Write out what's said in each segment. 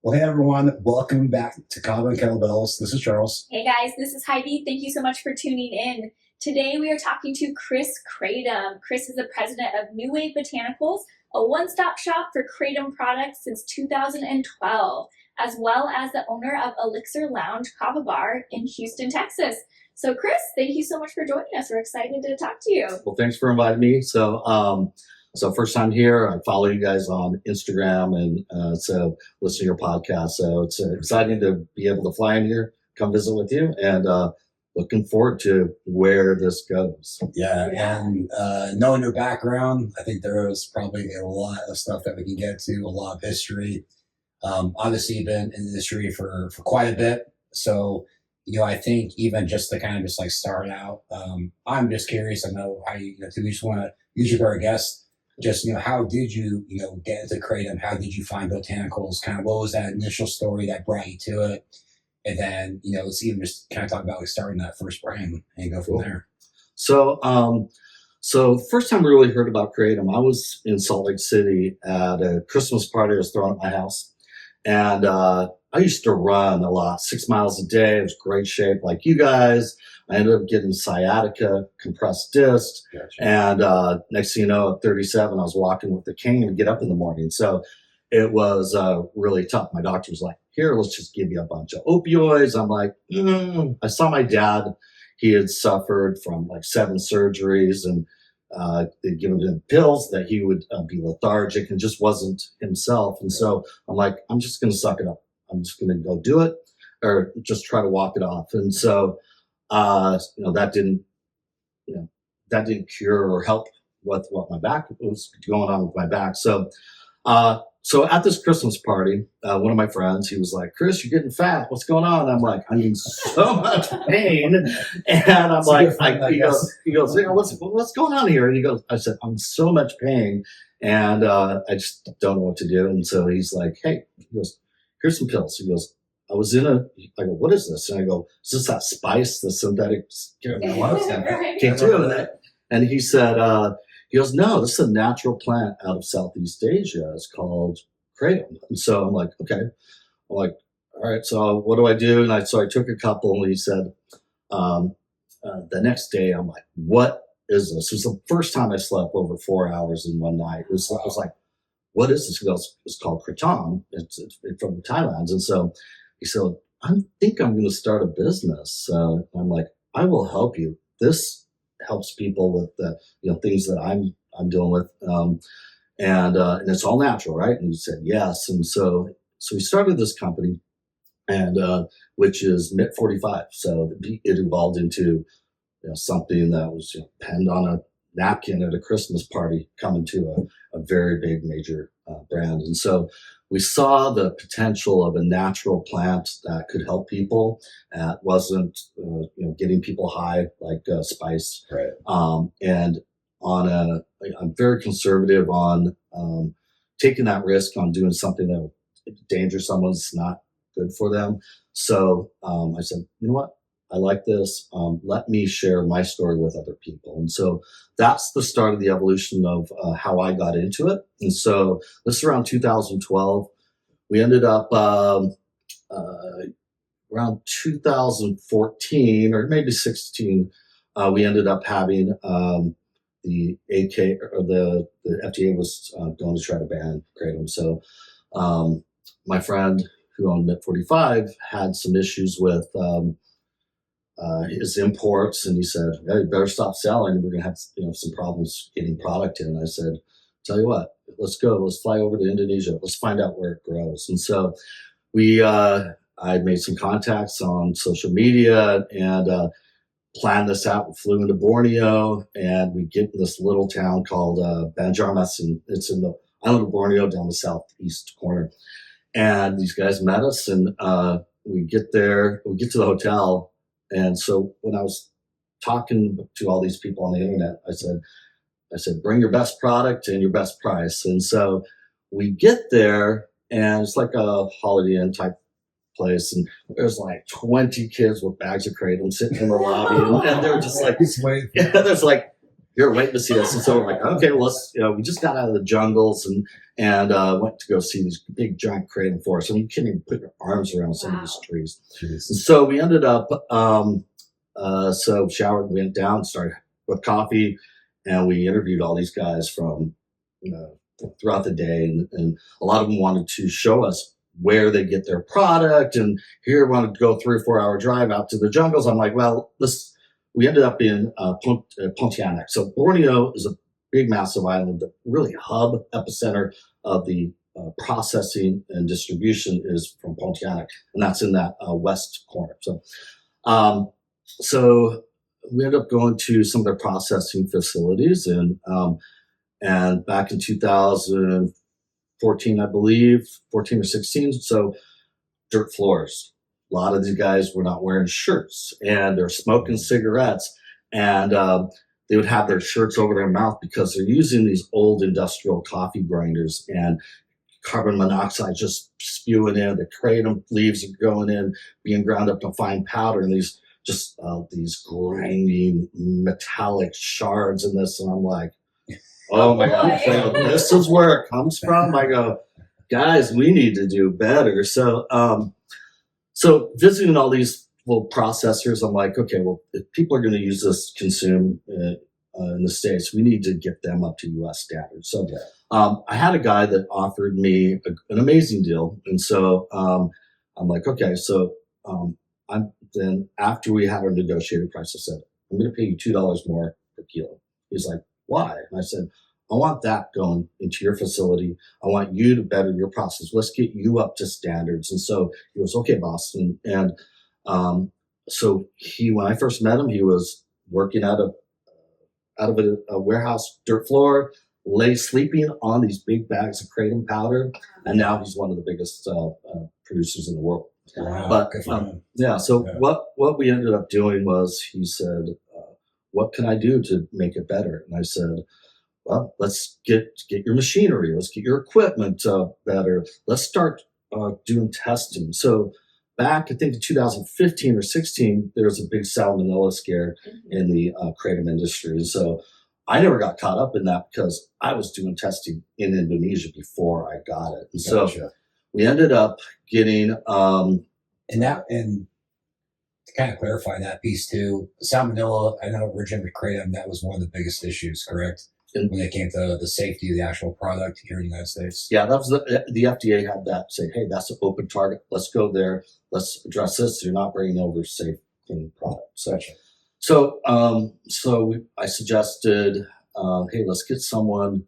Well, hey everyone, welcome back to Cava and Kettlebells. This is Charles. Hey guys, this is Heidi. Thank you so much for tuning in. Today we are talking to Chris Kratom. Chris is the president of NuWave Botanicals, a one-stop shop for Kratom products since 2012, as well as the owner of Elixir Lounge Kava Bar in Houston, Texas. So Chris, thank you so much for joining us. We're excited to talk to you. Well, thanks for inviting me. So first time here. I follow you guys on Instagram and so listen to your podcast. So it's exciting to be able to fly in here, come visit with you, and looking forward to where this goes. Yeah. And knowing your background, I think there is probably a lot of stuff that we can get to, a lot of history. Obviously, you've been in the industry for quite a bit. So, I think even just to kind of just like start out, I'm just curious. I know how you do we just want to use you for our guest. Just, how did you, get into Kratom? How did you find botanicals? Kind of what was that initial story that brought you to it? And then, let's even just kind of talk about like starting that first brand and go from there. So first time we really heard about Kratom, I was in Salt Lake City at a Christmas party I was throwing at my house. And I used to run a lot, 6 miles a day. It was great shape like you guys. I ended up getting sciatica, compressed disc. Gotcha. And next thing you know, at 37, I was walking with a cane to get up in the morning. So it was really tough. My doctor was like, here, let's just give you a bunch of opioids. I'm like, I saw my dad. He had suffered from like 7 surgeries, and they'd given him pills that he would be lethargic and just wasn't himself. And so I'm like, I'm just going to suck it up. I'm just going to go do it, or just try to walk it off. And so, that didn't cure or help with what my back was going on with my back. So at this Christmas party, one of my friends, he was like, Chris, you're getting fat. What's going on? And I'm like, I'm in so much pain. And I'm like, he goes, what's going on here? And I said, I'm in so much pain. And I just don't know what to do. And so he's like, hey, he goes, here's some pills. He goes, I go, what is this? And I go, is this that spice, the synthetic marijuana? Can't do it. And he said, he goes, no, this is a natural plant out of Southeast Asia. It's called Kratom. And so I'm like, okay. I'm like, all right, so what do I do? And so I took a couple, and he said, the next day, I'm like, what is this? It was the first time I slept over 4 hours in one night. I was like, what is this? He goes, it's called Kratom. It's from Thailand. And so he said, I think I'm going to start a business. I'm like, I will help you. This helps people with the things that I'm dealing with, and it's all natural, right? And he said yes. And so we started this company, and which is MIT 45. So it evolved into something that was penned on a napkin at a Christmas party, coming to a very big major brand. And so we saw the potential of a natural plant that could help people. Wasn't getting people high like spice. Right. And I'm very conservative on taking that risk on doing something that would endanger someone's not good for them. So I said, you know what? I like this. Let me share my story with other people. And so that's the start of the evolution of how I got into it. And so this is around 2012. We ended up around 2014 or maybe 16. We ended up having the AK, or the FDA was going to try to ban Kratom. So my friend who owned MIT 45 had some issues with his imports, and he said, hey, you better stop selling. We're going to have some problems getting product in. And I said, tell you what, let's go. Let's fly over to Indonesia. Let's find out where it grows. And so I made some contacts on social media and planned this out. We flew into Borneo, and we get in this little town called Banjarmasin. It's in the island of Borneo down the southeast corner. And these guys met us, and we get there. We get to the hotel. And so when I was talking to all these people on the internet, I said, bring your best product and your best price. And so we get there, and it's like a Holiday Inn type place, and there's like 20 kids with bags of Kratom sitting in the lobby, and they're just like, there's like you're waiting to see us. And so we're like, okay, well, let's, we just got out of the jungles and went to go see these big giant kratom forests. I mean, you can't even put your arms around some of these trees. And so we ended up, so showered, went down, started with coffee, and we interviewed all these guys from, throughout the day. And a lot of them wanted to show us where they get their product. And here wanted to go 3 or 4 hour drive out to the jungles. I'm like, well, we ended up in Pontianak. So Borneo is a big, massive island, the really hub epicenter of the processing and distribution is from Pontianak, and that's in that west corner. So we ended up going to some of their processing facilities, and back in 2014, I believe, 14 or 16. So dirt floors. A lot of these guys were not wearing shirts, and they're smoking cigarettes, and they would have their shirts over their mouth because they're using these old industrial coffee grinders, and carbon monoxide just spewing in. The kratom leaves are going in, being ground up to fine powder, and these grinding metallic shards in this. And I'm like, oh my God, this is where it comes from. I go, guys, we need to do better. So visiting all these little processors, I'm like, okay, well, if people are going to use this, consume in the States, we need to get them up to U.S. standards. So I had a guy that offered me an amazing deal. And so I'm like, okay, so then after we had our negotiated price, I said, I'm going to pay you $2 more per kilo. He's like, why? And I said, I want that going into your facility. I want you to better your process. Let's get you up to standards. And so he goes, okay, boss. And so when I first met him, he was working out of a warehouse dirt floor, sleeping on these big bags of kratom powder. And now he's one of the biggest producers in the world. Wow. But what we ended up doing was he said, what can I do to make it better? And I said, well, let's get your machinery. Let's get your equipment better. Let's start doing testing. So back, I think in 2015 or 16, there was a big salmonella scare in the kratom industry. So I never got caught up in that because I was doing testing in Indonesia before I got it. And so we ended up getting... And to kind of clarify that piece too, salmonella, I know originally with kratom, that was one of the biggest issues, correct? When it came to the safety of the actual product here in the United States. Yeah, that was the FDA had that say, hey, that's an open target. Let's go there. Let's address this. You're not bringing over safe, clean product. So I suggested, hey, let's get someone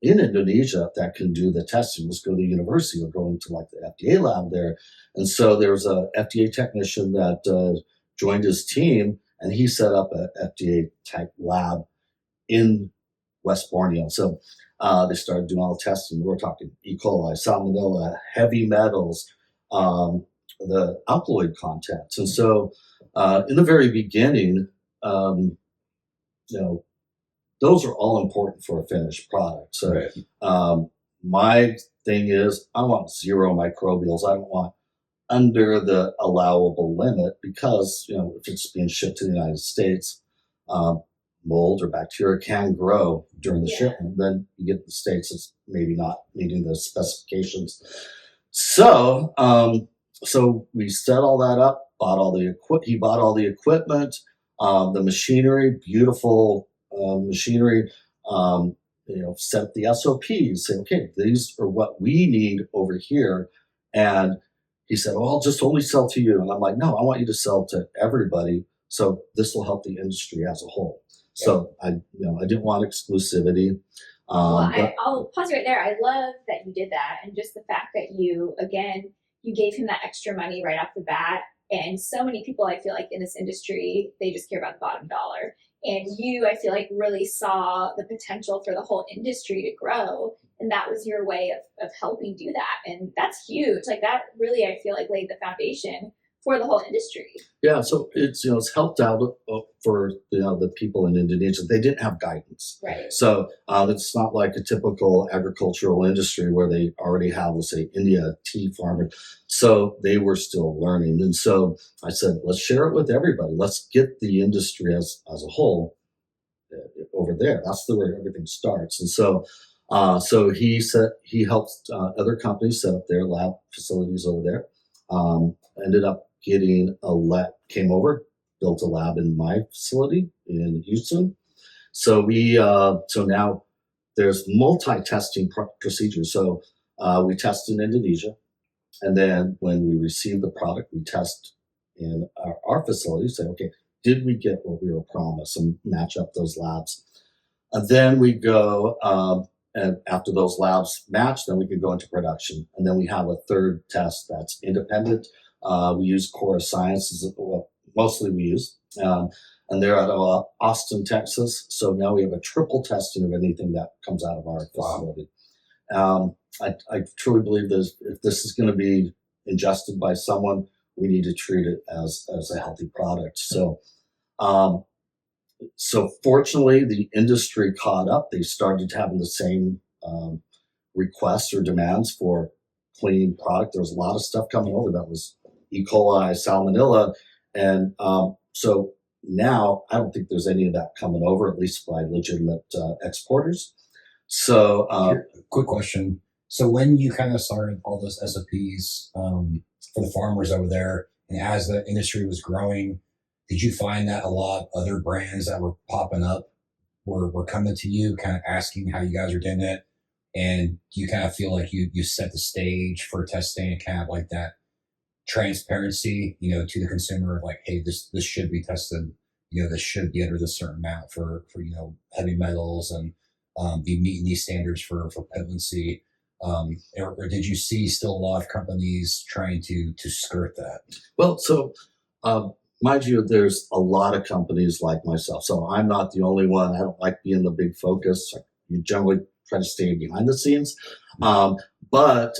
in Indonesia that can do the testing. Let's go to the university or go into like the FDA lab there. And so there was a FDA technician that joined his team, and he set up a FDA type lab in West Borneo. So they started doing all the testing. We're talking E. coli, salmonella, heavy metals, the alkaloid contents. And so in the very beginning, those are all important for a finished product. So my thing is I want zero microbials. I don't want under the allowable limit because, if it's being shipped to the United States, mold or bacteria can grow during the shipment. Then you get the States that's maybe not meeting the specifications. So we set all that up, he bought all the equipment, the machinery, beautiful machinery, set the SOPs, say, okay, these are what we need over here. And he said, well, I'll just only sell to you. And I'm like, no, I want you to sell to everybody. So this will help the industry as a whole. So I didn't want exclusivity. I'll pause right there. I love that you did that, and just the fact that you gave him that extra money right off the bat. And so many people, I feel like in this industry, they just care about the bottom dollar. And you, I feel like, really saw the potential for the whole industry to grow, and that was your way of helping do that. And that's huge. Like that really, I feel like, laid the foundation for the whole industry. Yeah, so it's helped out for the people in Indonesia. They didn't have guidance, right? So it's not like a typical agricultural industry where they already have, let's say, India tea farmer. So they were still learning, and so I said, let's share it with everybody. Let's get the industry as a whole over there. That's where everything starts. And so, he helped other companies set up their lab facilities over there. Ended up getting a lab, came over, built a lab in my facility in Houston. So so now there's multi-testing procedures. So we test in Indonesia, and then when we receive the product, we test in our facility. Say, okay, did we get what we were promised, and match up those labs? And then we go, and after those labs match, then we can go into production. And then we have a third test that's independent. We use Core Sciences, well, mostly we use, and they're out of Austin, Texas. So now we have a triple testing of anything that comes out of our facility. I truly believe that if this is going to be ingested by someone, we need to treat it as a healthy product. So, so fortunately, the industry caught up. They started having the same requests or demands for clean product. There was a lot of stuff coming over that was E. coli, salmonella, and so now I don't think there's any of that coming over, at least by legitimate exporters. So, quick question. So when you kind of started all those SOPs for the farmers over there, and as the industry was growing, did you find that a lot of other brands that were popping up were coming to you, kind of asking how you guys are doing it? And do you kind of feel like you set the stage for testing and kind of like that transparency, to the consumer of like, hey, this should be tested, this should be under this certain amount for heavy metals and be meeting these standards for potency? Or did you see still a lot of companies trying to skirt that? Well, so mind you, there's a lot of companies like myself. So I'm not the only one. I don't like being the big focus. You generally try to stay behind the scenes. But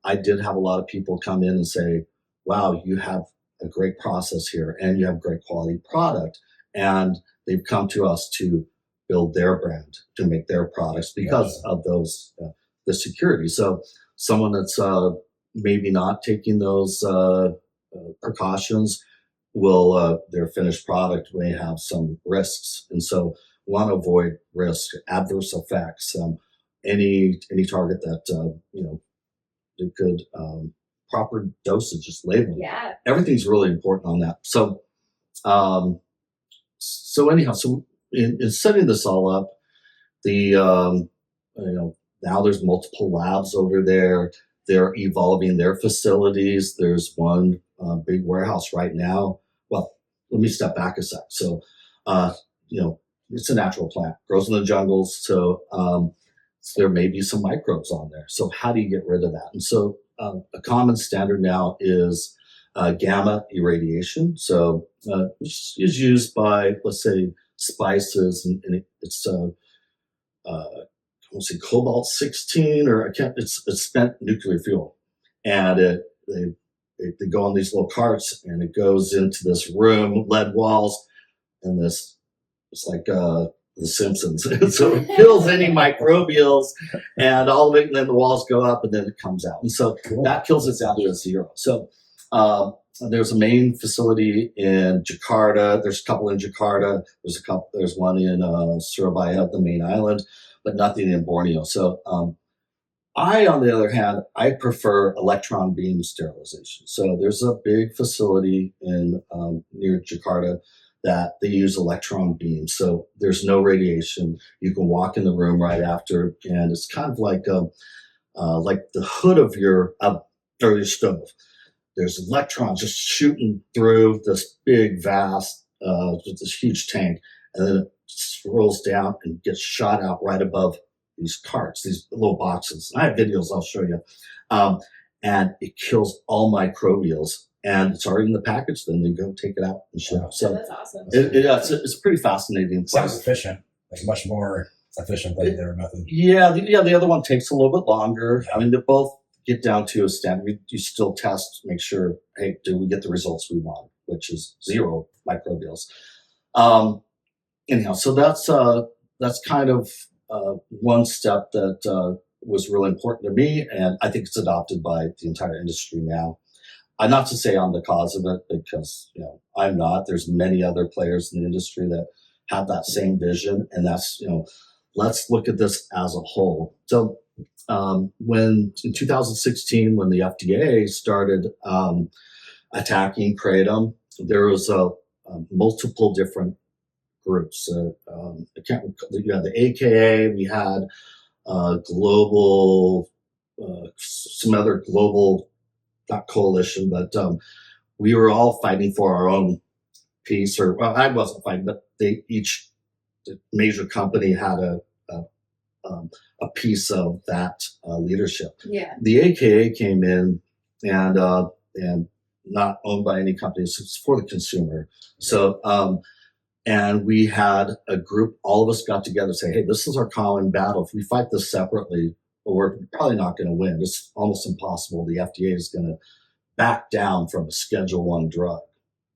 I did have a lot of people come in and say, wow, you have a great process here and you have great quality product. And they've come to us to build their brand, to make their products because of those, the security. So someone that's maybe not taking those precautions will, their finished product may have some risks. And so want to avoid risk, adverse effects, any target that, it could, proper dosage, just labeling. Yeah. Everything's really important on that. So, anyhow, so in setting this all up, now there's multiple labs over there. They're evolving their facilities. There's one big warehouse right now. Well, let me step back a sec. So, it's a natural plant, grows in the jungles. So there may be some microbes on there. So how do you get rid of that? And so a common standard now is gamma irradiation. So which is used by, let's say, spices, and it's let's see, cobalt 16, or it's spent nuclear fuel, and they go on these little carts, and it goes into this room, lead walls, and it's like The Simpsons. So it kills any microbials and all of it, and then the walls go up, and then it comes out, and so that kills it down to zero. So there's a main facility in Jakarta. There's a couple in Jakarta. There's one in Surabaya, the main island, but nothing in Borneo. So I, on the other hand, I prefer electron beam sterilization. So there's a big facility in near Jakarta that they use electron beams. So there's no radiation. You can walk in the room right after, and it's kind of like the hood of your stove. There's electrons just shooting through this big, vast, with this huge tank, and then it rolls down and gets shot out right above these carts, these little boxes. I have videos I'll show you. And it kills all microbials, and it's already in the package. Then they go take it out and ship. So that's awesome. It's pretty fascinating. Sounds efficient. Like much more efficient than their method. Yeah, the other one takes a little bit longer. I mean, they both get down to a standard. You still test, make sure, hey, do we get the results we want, which is zero microbials. Anyhow, so that's kind of one step that was really important to me, and I think it's adopted by the entire industry now. Not to say I'm the cause of it, because I'm not. There's many other players in the industry that had that same vision, and that's, let's look at this as a whole. So when in 2016, when the FDA started attacking Kratom, there was multiple different groups. I can't recall, you had the AKA, we had global, some other global, not coalition, but we were all fighting for our own piece, or well, I wasn't fighting, but each major company had a piece of that leadership. Yeah. The AKA came in and not owned by any companies. It's for the consumer. So and we had a group. All of us got together and say, "Hey, this is our common battle. If we fight this separately, we're probably not going to win. It's almost impossible. The FDA is going to back down from a Schedule 1 drug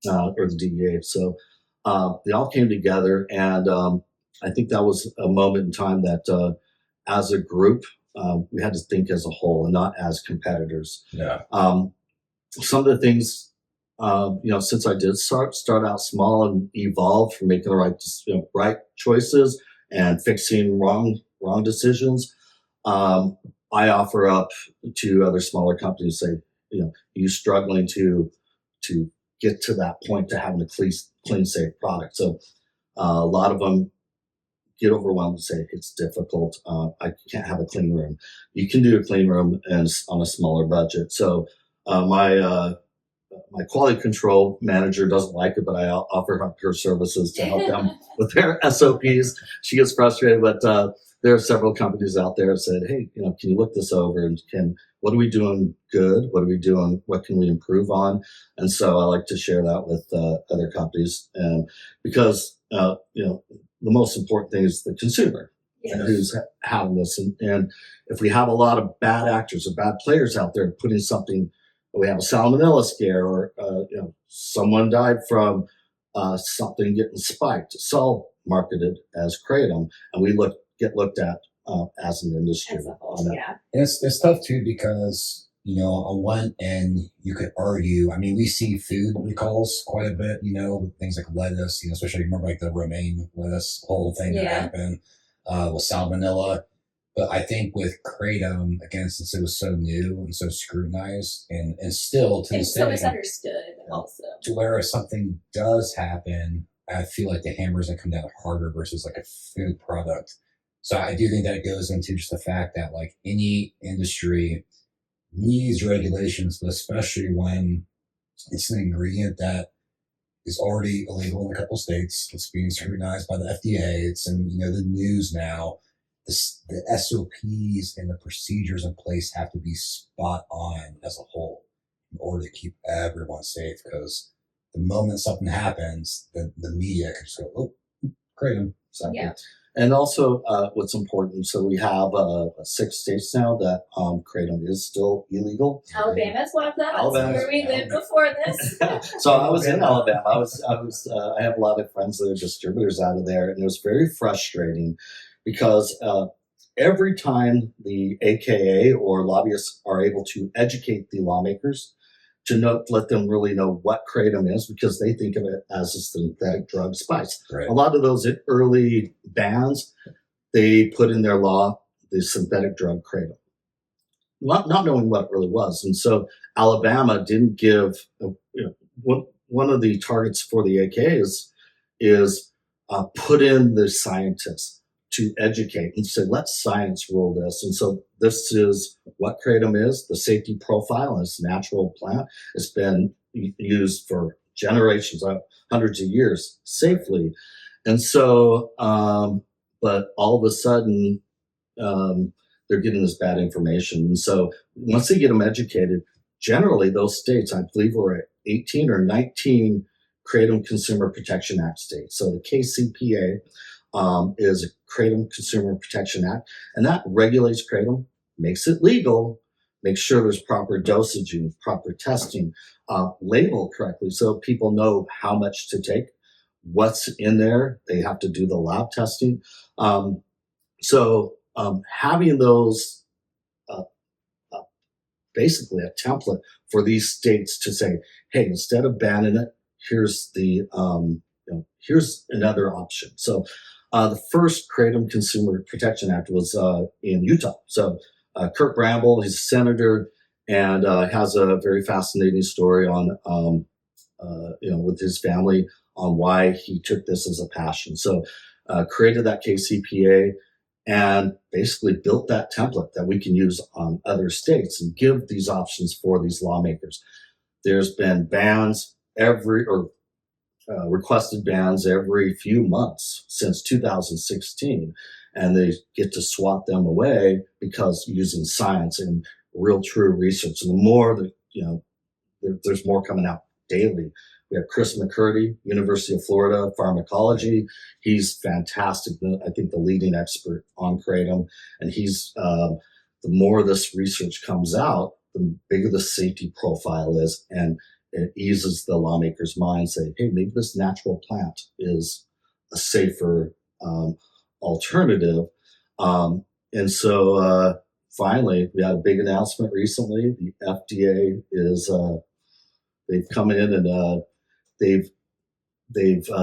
or the DEA." So they all came together, and I think that was a moment in time that, as a group, we had to think as a whole and not as competitors. Yeah. Some of the things, since I did start out small and evolve from making the right choices and fixing wrong decisions, I offer up to other smaller companies, say, you struggling to get to that point to having a clean, safe product. So a lot of them get overwhelmed and say it's difficult. I can't have a clean room. You can do a clean room and on a smaller budget. So my quality control manager doesn't like it, but I offer up her services to help them with their SOPs. She gets frustrated, but there are several companies out there that said, "Hey, can you look this over, and what are we doing good? What are we doing? What can we improve on?" And so I like to share that with other companies, because the most important thing is the consumer. Yes. Who's having this, and if we have a lot of bad actors or bad players out there putting something, we have a salmonella scare, or someone died from something getting spiked. It's all marketed as Kratom, and we get looked at as an industry. As a whole, yeah. It's tough too, because I went, and you could argue. I mean, we see food recalls quite a bit. With things like lettuce. Especially remember like the romaine lettuce whole thing that happened with salmonella. But I think with Kratom, again, since it was so new and so scrutinized, and still to this so day, misunderstood also. to where if something does happen, I feel like the hammer's gonna come down harder versus like a food product. So I do think that goes into just the fact that like any industry needs regulations, but especially when it's an ingredient that is already illegal in a couple states. It's being scrutinized by the FDA. It's in the news now. The SOPs and the procedures in place have to be spot on as a whole in order to keep everyone safe. Because the moment something happens, the media can just go, "Oh, Kratom." So, Yeah. And also, what's important, so we have 6 states now that Kratom is still illegal. Alabama's one of them. That's Alabama's- where we lived before this. So I was in Alabama. I have a lot of friends that are distributors out of there, and it was very frustrating because every time the AKA or lobbyists are able to educate the lawmakers to let them really know what Kratom is, because they think of it as a synthetic drug spice. Right. A lot of those early bans, they put in their law the synthetic drug Kratom, not knowing what it really was. And so Alabama didn't give, one of the targets for the AKA is put in the scientists to educate and say, let science rule this. And so this is what Kratom is, the safety profile, and it's a natural plant. It's been used for generations, hundreds of years safely. And so, but all of a sudden, they're getting this bad information. And so once they get them educated, generally those states, I believe we're at 18 or 19 Kratom Consumer Protection Act states. So the KCPA is a Kratom Consumer Protection Act, and that regulates Kratom, makes it legal, makes sure there's proper dosaging, proper testing, labeled correctly so people know how much to take, what's in there. They have to do the lab testing. So having those, basically a template for these states to say, hey, instead of banning it, here's the here's another option. So the first Kratom Consumer Protection Act was in Utah. So Kurt Bramble, he's a senator, and has a very fascinating story on, with his family on why he took this as a passion. So created that KCPA and basically built that template that we can use on other states and give these options for these lawmakers. There's been bans requested bans every few months since 2016, and they get to swat them away because using science and real true research. And the more that, there's more coming out daily. We have Chris McCurdy, University of Florida, pharmacology. He's fantastic. I think the leading expert on Kratom. And he's, the more this research comes out, the bigger the safety profile is. And it eases the lawmakers' mind, say, hey, maybe this natural plant is a safer alternative. And so finally, we had a big announcement recently. The FDA is, they've come in and they've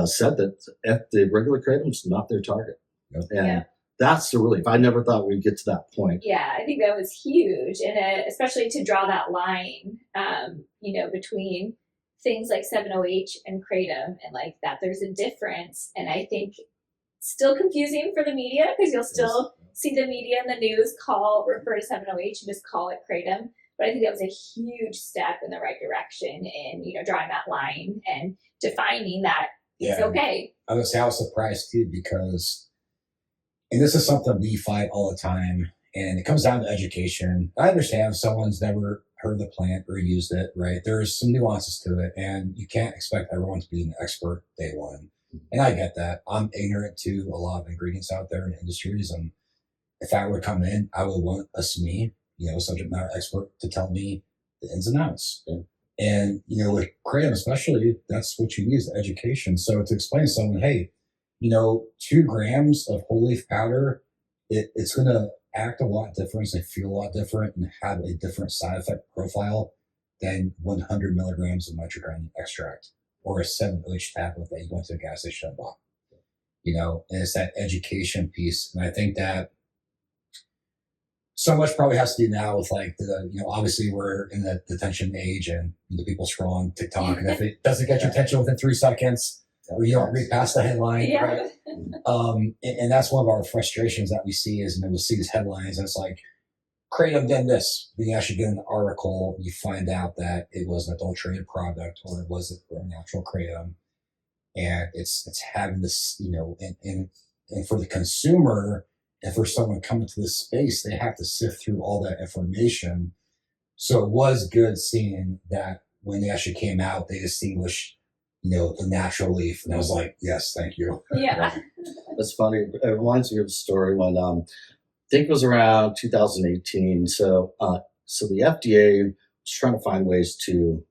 said that the regular Kratom is not their target. Yep. And that's the relief. I never thought we'd get to that point. Yeah, I think that was huge, and especially to draw that line, between things like 7-OH and Kratom, and like that there's a difference. And I think still confusing for the media, because you'll still see the media and the news refer to 7-OH and just call it Kratom. But I think that was a huge step in the right direction in, drawing that line and defining that it's okay. I was gonna say I was surprised too, because, and this is something we fight all the time, and it comes down to education. I understand if someone's never heard of the plant or used it, right? There's some nuances to it, and you can't expect everyone to be an expert day one. And I get that. I'm ignorant to a lot of ingredients out there in industries, and if I were to come in, I would want me, subject matter expert, to tell me the ins and outs. Yeah. And, with Kratom especially, that's what you use, education. So to explain to someone, hey, 2 grams of whole leaf powder, it's going to act a lot different, and feel a lot different, and have a different side effect profile than 100 milligrams of nitroglycerin extract or a 7-OH tablet that you went to a gas station and bought. And it's that education piece. And I think that so much probably has to do now with obviously we're in the detention age, and people scroll on TikTok, and if it doesn't get your attention within 3 seconds, or you don't read past the headline, right? And that's one of our frustrations that we see is, we'll see these headlines, and it's like, Kratom done this. Then you actually get an article, you find out that it was an adulterated product, or it wasn't a natural Kratom. And it's having this, and for the consumer, and for someone coming to this space, they have to sift through all that information. So it was good seeing that when they actually came out, they distinguished, the natural leaf. And I was like, yes, thank you. Yeah. That's funny. It reminds me of a story when, I think it was around 2018. So the FDA was trying to find ways to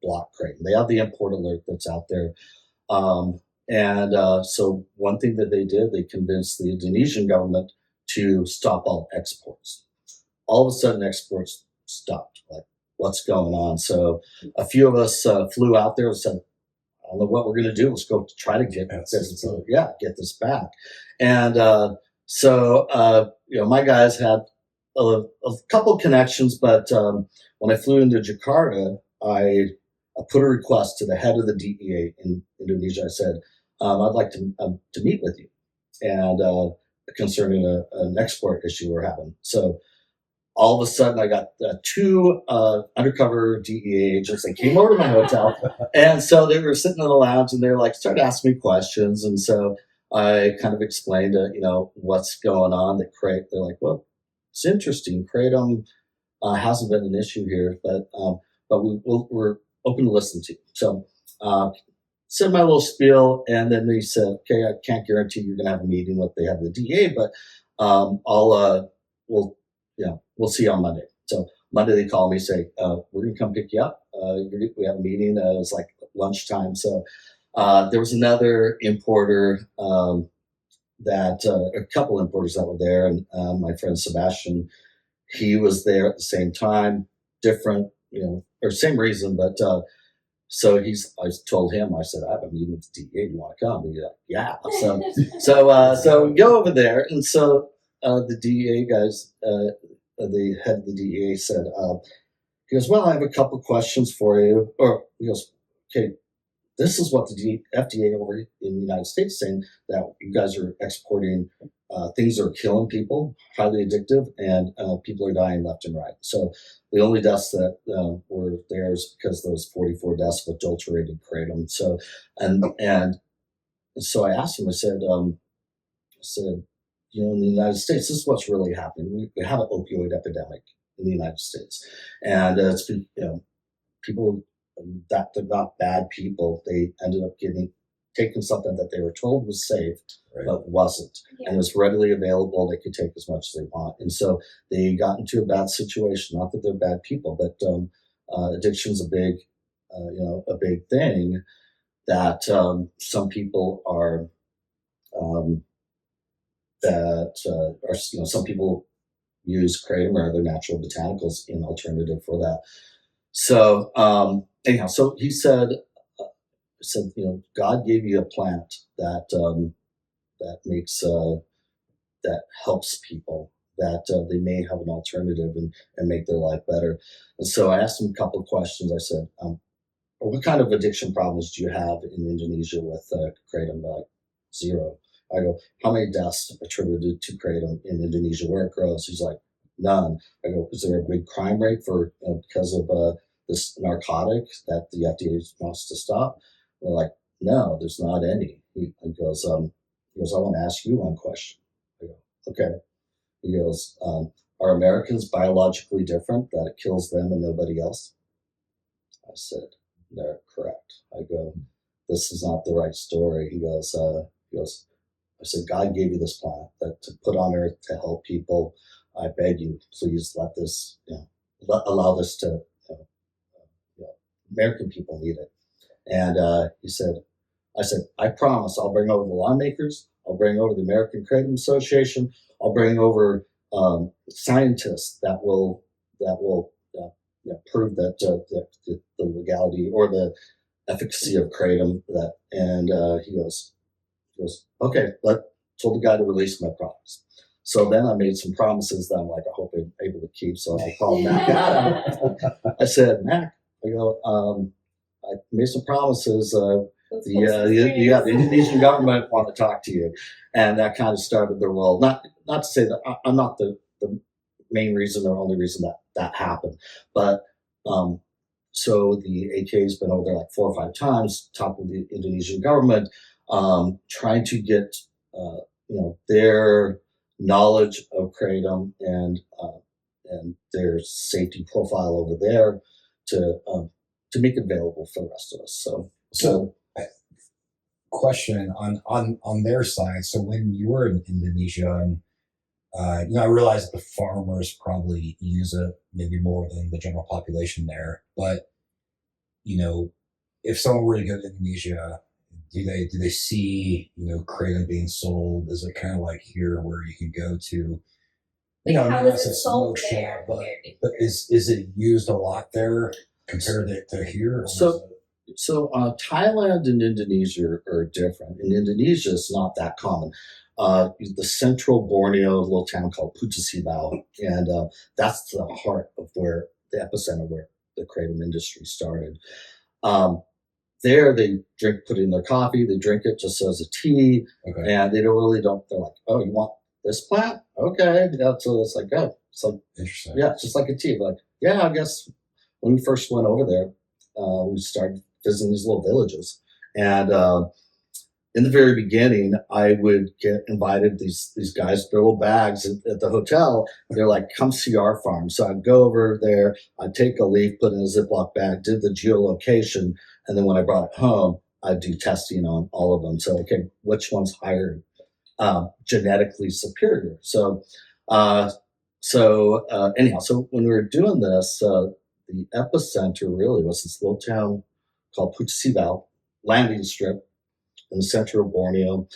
block Kratom. They have the import alert that's out there. So one thing that they did, they convinced the Indonesian government to stop all exports. All of a sudden, exports stopped. Like, what's going on? So a few of us flew out there and said, I don't know what we're going to do. Let's go try to get this back. And my guys had a couple connections, but when I flew into Jakarta, I put a request to the head of the DEA in Indonesia. I said, I'd like to meet with you, and concerning an export issue we're having. So all of a sudden, I got 2 undercover DEA agents that came over to my hotel, and so they were sitting in the lounge, and they're like, started asking me questions, and so I kind of explained, what's going on. They're like, well, it's interesting. Kratom hasn't been an issue here, but we're open to listen to you. So said my little spiel, and then they said, okay, I can't guarantee you're going to have a meeting with the DA, but we'll see you on Monday. So Monday they call me, say, we're going to come pick you up. We have a meeting. It was like lunchtime. So there was another importer a couple importers that were there, and my friend Sebastian, he was there at the same time, different, or same reason, but So I told him, I said, I have a meeting with the DEA. Do you want to come? He's like, yeah. So we go over there. And so the DEA guys, the head of the DEA said, he goes, well, I have a couple questions for you. Or he goes, okay, this is what the FDA over in the United States is saying, that you guys are exporting things that are killing people, highly addictive, and people are dying left and right. So the only deaths that were there is because those 44 deaths of adulterated kratom. So and so I asked him. I said, you know, in the United States, this is what's really happening. We have an opioid epidemic in the United States, and it's, you know, people that they're not bad people. They ended up taking something that they were told was safe, but wasn't, and it was readily available. They could take as much as they want, and so they got into a bad situation. Not that they're bad people, but addiction's a big, a big thing that some people are. Some people use kratom or other natural botanicals in alternative for that. So anyhow, so he said, you know, God gave you a plant that that makes that helps people, that they may have an alternative and make their life better. And so I asked him a couple of questions. I said, what kind of addiction problems do you have in Indonesia with kratom? Like, 0. I go, how many deaths attributed to kratom in Indonesia where it grows? He's like, none. I go, is there a big crime rate for because of this narcotic that the FDA wants to stop? They're like, no, there's not any. He goes, I want to ask you one question. I go, okay. He goes, are Americans biologically different, that it kills them and nobody else? I said, they're correct. I go, this is not the right story. He goes, I said, God gave you this plant that to put on earth to help people. I beg you, please let this, allow this to, American people need it. And he said, I said, I promise I'll bring over the lawmakers. I'll bring over the American Kratom Association. I'll bring over scientists that will prove that the legality or the efficacy of kratom. And he goes, okay. Told the guy to release my promise. So then I made some promises that I'm like, I hope I'm able to keep. So I called Mac Adam. I said, Mac, I go, I made some promises. The Indonesian government want to talk to you, and that kind of started the role. Not to say that I'm not the main reason or only reason that happened, but so the AK's been over there like 4 or 5 times, talked with the Indonesian government, trying to get their knowledge of kratom and their safety profile over there to make it available for the rest of us. So question on their side. So when you were in Indonesia, and I realize that the farmers probably use it maybe more than the general population there, but if someone were to go to Indonesia, do they see kratom being sold? Is it kind of like here where you can go to how not is a it smoke sold shop, there? but is it used a lot there compared to here? So Thailand and Indonesia are different. In Indonesia, it's not that common. The central Borneo little town called Putusibau, and that's the heart of where the epicenter where the kratom industry started. There, they put in their coffee. They drink it just as a tea, okay. And they don't. They're like, "Oh, you want this plant? Okay." So it's like, oh, so interesting. Yeah, it's just like a tea. Like, yeah, I guess when we first went over there, we started visiting these little villages, and in the very beginning, I would get invited, these guys with their little bags at the hotel. They're like, come see our farm. So I'd go over there, I'd take a leaf, put it in a Ziploc bag, did the geolocation, and then when I brought it home, I'd do testing on all of them. So, okay, which one's higher genetically superior? So anyhow, so when we were doing this, the epicenter really was this little town called Putusibau, landing strip in the center of Borneo,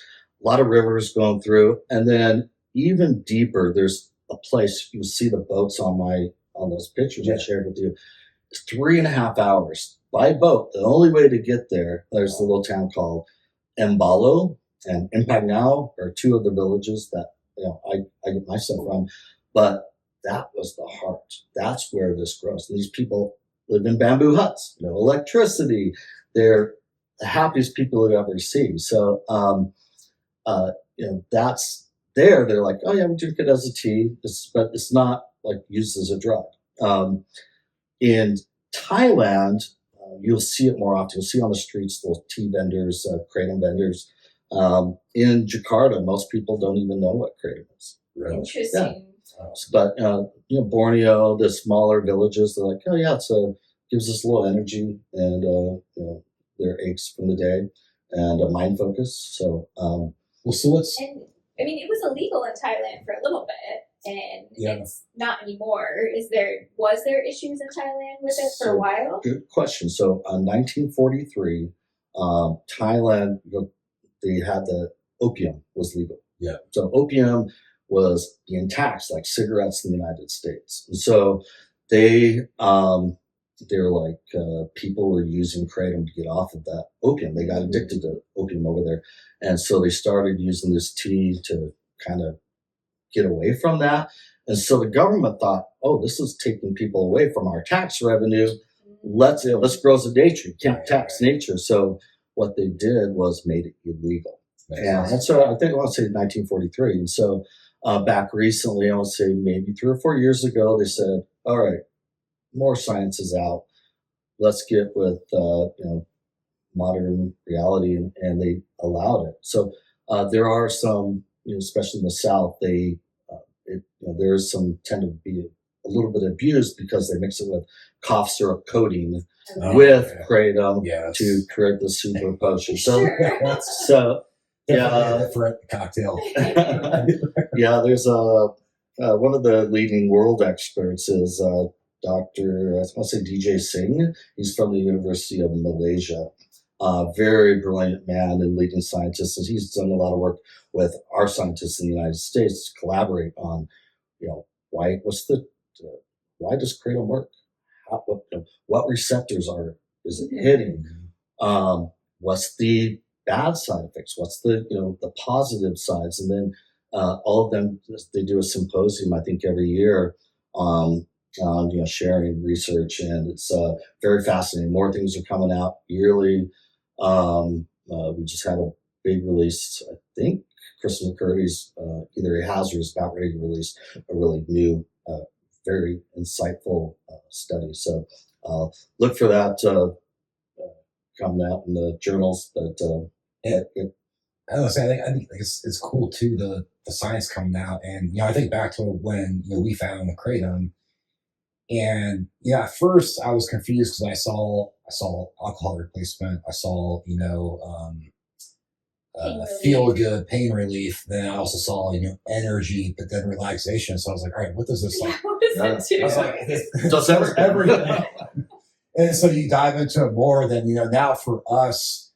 a lot of rivers going through, and then even deeper, there's a place, you see the boats on those pictures I shared with you. It's 3.5 hours by boat. The only way to get there, there's a little town called Mbalo and Impagnao are two of the villages that I get my stuff from. But that was the heart. That's where this grows. These people live in bamboo huts, no electricity. They're the happiest people you'll ever see. So, that's there. They're like, oh yeah, we drink it as a tea, but it's not like used as a drug. In Thailand, you'll see it more often. You'll see on the streets those tea vendors, kratom vendors. In Jakarta, most people don't even know what kratom is. Really? Interesting. But Borneo, the smaller villages, they're like, oh yeah, gives us a little energy and their aches from the day and a mind focus. So Well, so let's. And I mean, it was illegal in Thailand for a little bit, and it's not anymore. Was there issues in Thailand with it for a while? Good question. So in 1943, Thailand, they had opium was legal. Yeah. So opium was being taxed like cigarettes in the United States. And so they were like, people were using kratom to get off of that opium. They got addicted to opium over there. And so they started using this tea to kind of get away from that. And so the government thought, oh, this is taking people away from our tax revenue. Let's grow as a nature. You can't tax nature. So what they did was made it illegal. And so I think I want to say 1943. And so back recently, I want to say maybe 3 or 4 years ago, they said, all right, more science is out. Let's get with modern reality, and they allowed it. So there are some, especially in the South, there's some tend to be a little bit abused because they mix it with cough syrup coating with kratom to create the super potion. So different cocktail. There's one of the leading world experts is Dr. I want to say DJ Singh. He's from the University of Malaysia. Very brilliant man and leading scientist, and he's done a lot of work with our scientists in the United States to collaborate on, why does kratom work? What receptors is it hitting? What's the bad side effects? What's the positive sides? And then all of them, they do a symposium, I think, every year on sharing research, and it's very fascinating. More things are coming out yearly. We just had a big release. I think Chris McCurdy's either he has or is about ready to release a really new, very insightful study. So look for that coming out in the journals. But I think it's cool too, the science coming out. And I think back to when we found the kratom. And at first I was confused because I saw alcohol replacement. I saw feel good pain relief. Then I also saw energy, but then relaxation. So I was like, all right, what does this like? What does that do? I was like, does everything. And so you dive into it more. Then now for us,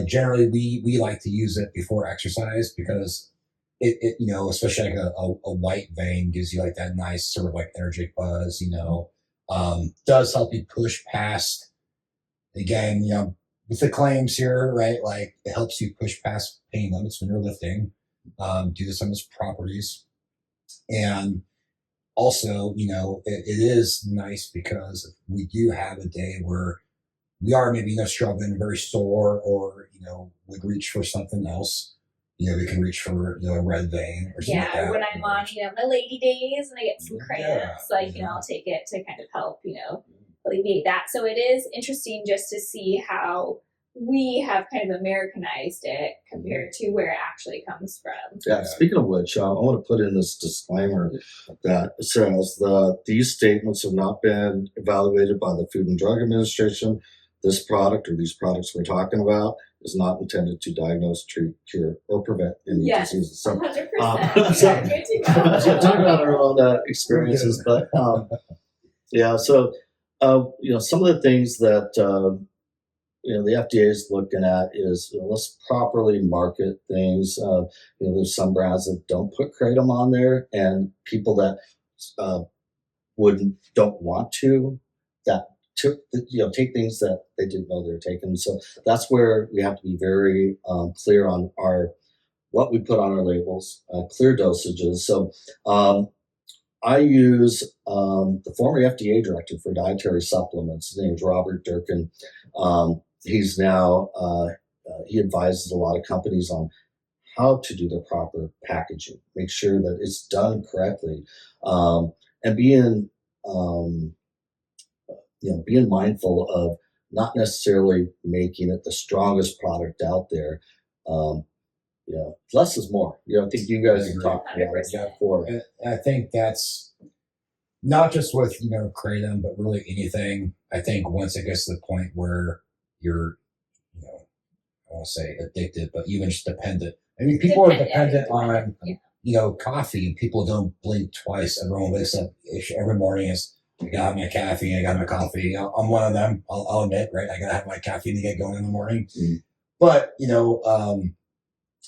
generally we like to use it before exercise because it especially like a white vein gives you like that nice sort of like energetic buzz, does help you push past, again, with the claims here, right? Like it helps you push past pain limits when you're lifting, due to some of its properties. And also, it is nice because if we do have a day where we are maybe struggling, very sore, or would reach for something else, we can reach for a red vein or something like that. When I'm on my lady days and I get some cramps, I'll take it to kind of help alleviate that. So it is interesting just to see how we have kind of Americanized it compared to where it actually comes from. Yeah. Speaking of which, I want to put in this disclaimer that says these statements have not been evaluated by the Food and Drug Administration. This product or these products we're talking about is not intended to diagnose, treat, cure, or prevent any diseases. So, 100%. So Good to go. so talking about our own experiences, but so some of the things that the FDA is looking at is let's properly market things. There's some brands that don't put kratom on there, and people that don't want to, that take things that they didn't know they were taking. So that's where we have to be very clear on what we put on our labels, clear dosages. So I use the former FDA director for dietary supplements. His name is Robert Durkin. He's now, he advises a lot of companies on how to do the proper packaging, make sure that it's done correctly, and being mindful of not necessarily making it the strongest product out there. Less is more. I think you guys have talked about it before. And I think that's not just with Kratom, but really anything. I think once it gets to the point where you're, I won't say addicted, but even just dependent. I mean, people are dependent on coffee, and people don't blink twice. Everyone wakes up every morning. I gotta have my caffeine. I got my coffee. I'm one of them. I'll admit, right? I gotta have my caffeine to get going in the morning. Mm. But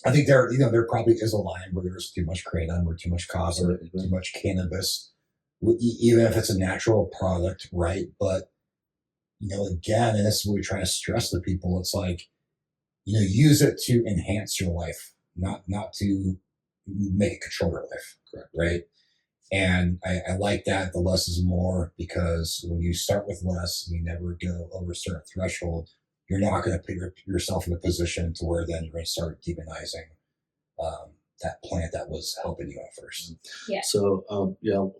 I think there probably is a line where there's too much kratom or too much kava, or too much cannabis, even if it's a natural product, right? But again, and this is what we're trying to stress to people. It's like use it to enhance your life, not to make it control your life, correct? Right? And I like that the less is more, because when you start with less and you never go over a certain threshold, you're not going to put yourself in a position to where then you're going to start demonizing that plant that was helping you at first. Yeah. So, a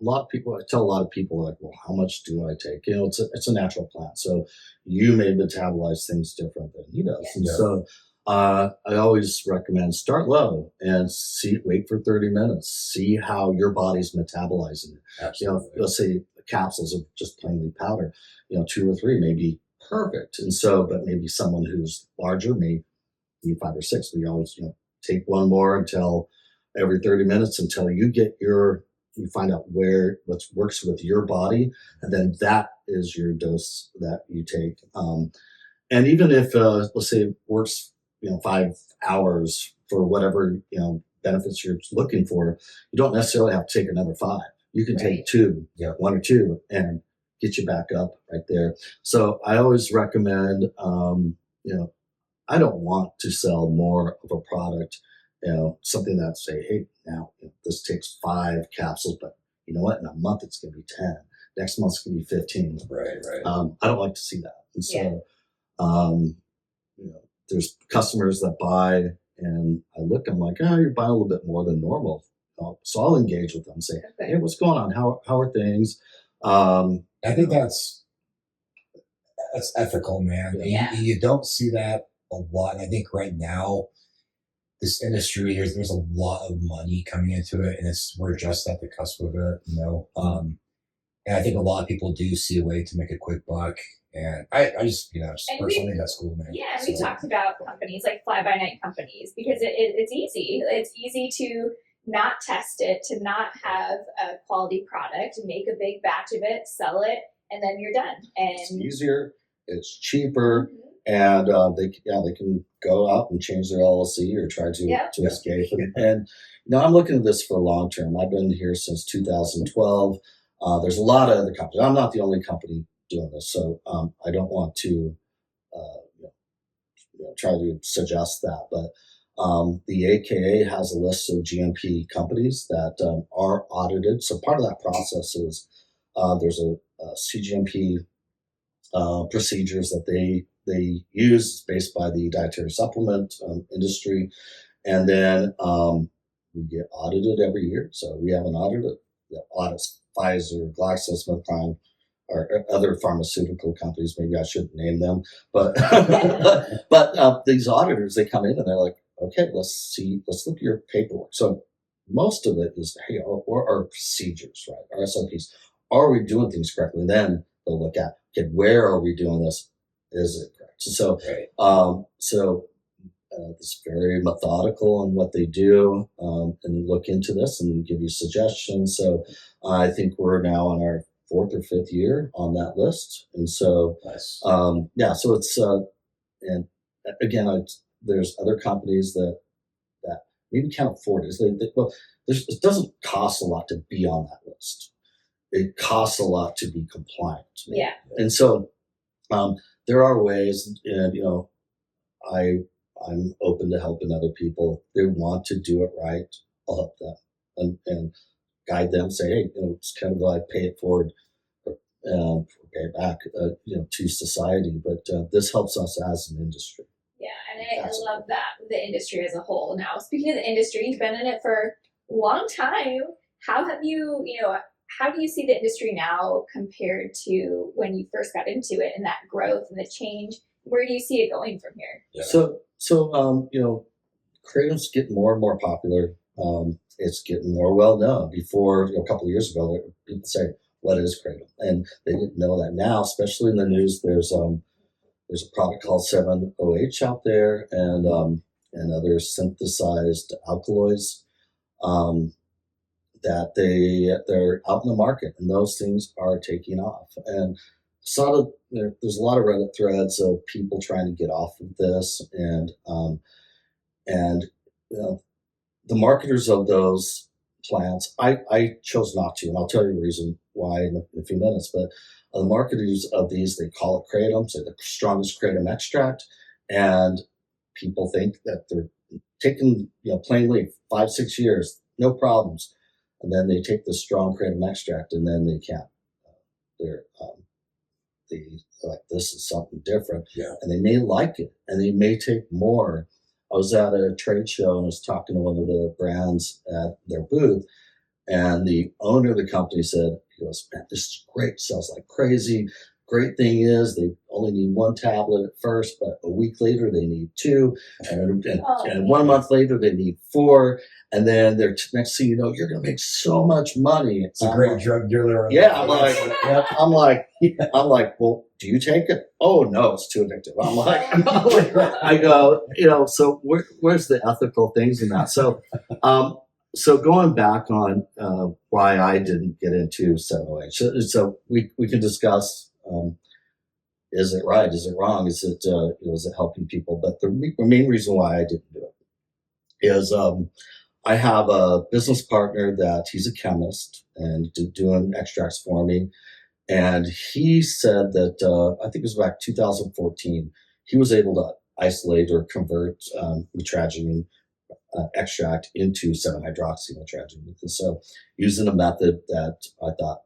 lot of people, I tell a lot of people, like, well, how much do I take? It's a natural plant. So you may metabolize things different than he does. Yeah. And so I always recommend start low and wait for 30 minutes, see how your body's metabolizing it. Absolutely. Let's say the capsules of just plainly powder, 2 or 3 may be perfect. And so, but maybe someone who's larger may need 5 or 6. We always, take one more until every 30 minutes until you find out what works with your body. And then that is your dose that you take. And even if, let's say it works, 5 hours for whatever, benefits you're looking for, you don't necessarily have to take another 5. You can take 2, 1 or 2, and get you back up right there. So I always recommend, I don't want to sell more of a product, something that say, hey, now this takes 5 capsules, but you know what? In a month it's going to be 10. Next month's going to be 15. Right. I don't like to see that. And so, there's customers that buy, and I look, I'm like, you're buying a little bit more than normal. So I'll engage with them and say, hey, what's going on? How are things? I think that's ethical, man. Yeah. You don't see that a lot. And I think right now, this industry, there's a lot of money coming into it, and we're just at the cusp of it, And I think a lot of people do see a way to make a quick buck. And I just, personally think that's cool, man. Yeah, and we talked about companies like fly-by-night companies, because it's easy. It's easy to not test it, to not have a quality product, make a big batch of it, sell it, and then you're done. And it's easier, it's cheaper, and they can go out and change their LLC or try to escape. And I'm looking at this for long term. I've been here since 2012. There's a lot of other companies. I'm not the only company doing this, so I don't want to try to suggest that. But the AKA has a list of GMP companies that are audited. So part of that process is there's a CGMP procedures that they use based by the dietary supplement industry, and then we get audited every year. So we have an auditor that audits Pfizer, GlaxoSmithKline, or other pharmaceutical companies. Maybe I shouldn't name them, but but these auditors, they come in and they're like, okay, let's look at your paperwork. So most of it is, hey, our procedures, right? Our SOPs. Are we doing things correctly? And then they'll look at, okay, where are we doing this? Is it correct? So it's very methodical in what they do, and look into this and give you suggestions. So I think we're now on our 4th or 5th year on that list. And so, nice. So it's, and again, there's other companies that maybe can't afford it. It doesn't cost a lot to be on that list. It costs a lot to be compliant. Yeah. And so There are ways, and I'm open to helping other people. If they want to do it right, I'll help them and guide them. Say, hey, it's kind of like pay it forward, pay it back, to society. But this helps us as an industry. Yeah, and I love that, the industry as a whole. Now, speaking of the industry, you've been in it for a long time. How have you, how do you see the industry now compared to when you first got into it, and that growth and the change? Where do you see it going from here? Yeah. So Kratom's getting more and more popular. It's getting more well known. Before, a couple of years ago, people say, "What is Kratom?" And they didn't know that. Now, especially in the news, there's a product called 7-OH out there, and other synthesized alkaloids that they're out in the market, and those things are taking off. And there's a lot of Reddit threads of people trying to get off of this, and the marketers of those plants, I chose not to, and I'll tell you the reason why in a few minutes. But the marketers of these, they call it Kratom, so the strongest Kratom extract, and people think that they're taking plain leaf 5-6 years, no problems, and then they take the strong Kratom extract, and then they can't. They're like, this is something different, and they may like it, and they may take more. I was at a trade show and I was talking to one of the brands at their booth, and the owner of the company said, he goes, "Man, this is great, sells like crazy. Great thing is they only need 1 tablet at first, but a week later they need 2, and 1 month later they need 4, and then they're next thing you know, you're going to make so much money." It's a great drug dealer. Yeah, I'm like, well, do you take it? Oh no, it's too addictive. I'm like, I go, so where's the ethical things in that? So, so going back on why I didn't get into 7-OH, so we can discuss. Is it right? Is it wrong? Is it helping people? But the main reason why I didn't do it is I have a business partner that he's a chemist and doing extracts for me. And he said that, I think it was back 2014, he was able to isolate or convert metragine extract into 7-hydroxymetragine. And so using a method that I thought,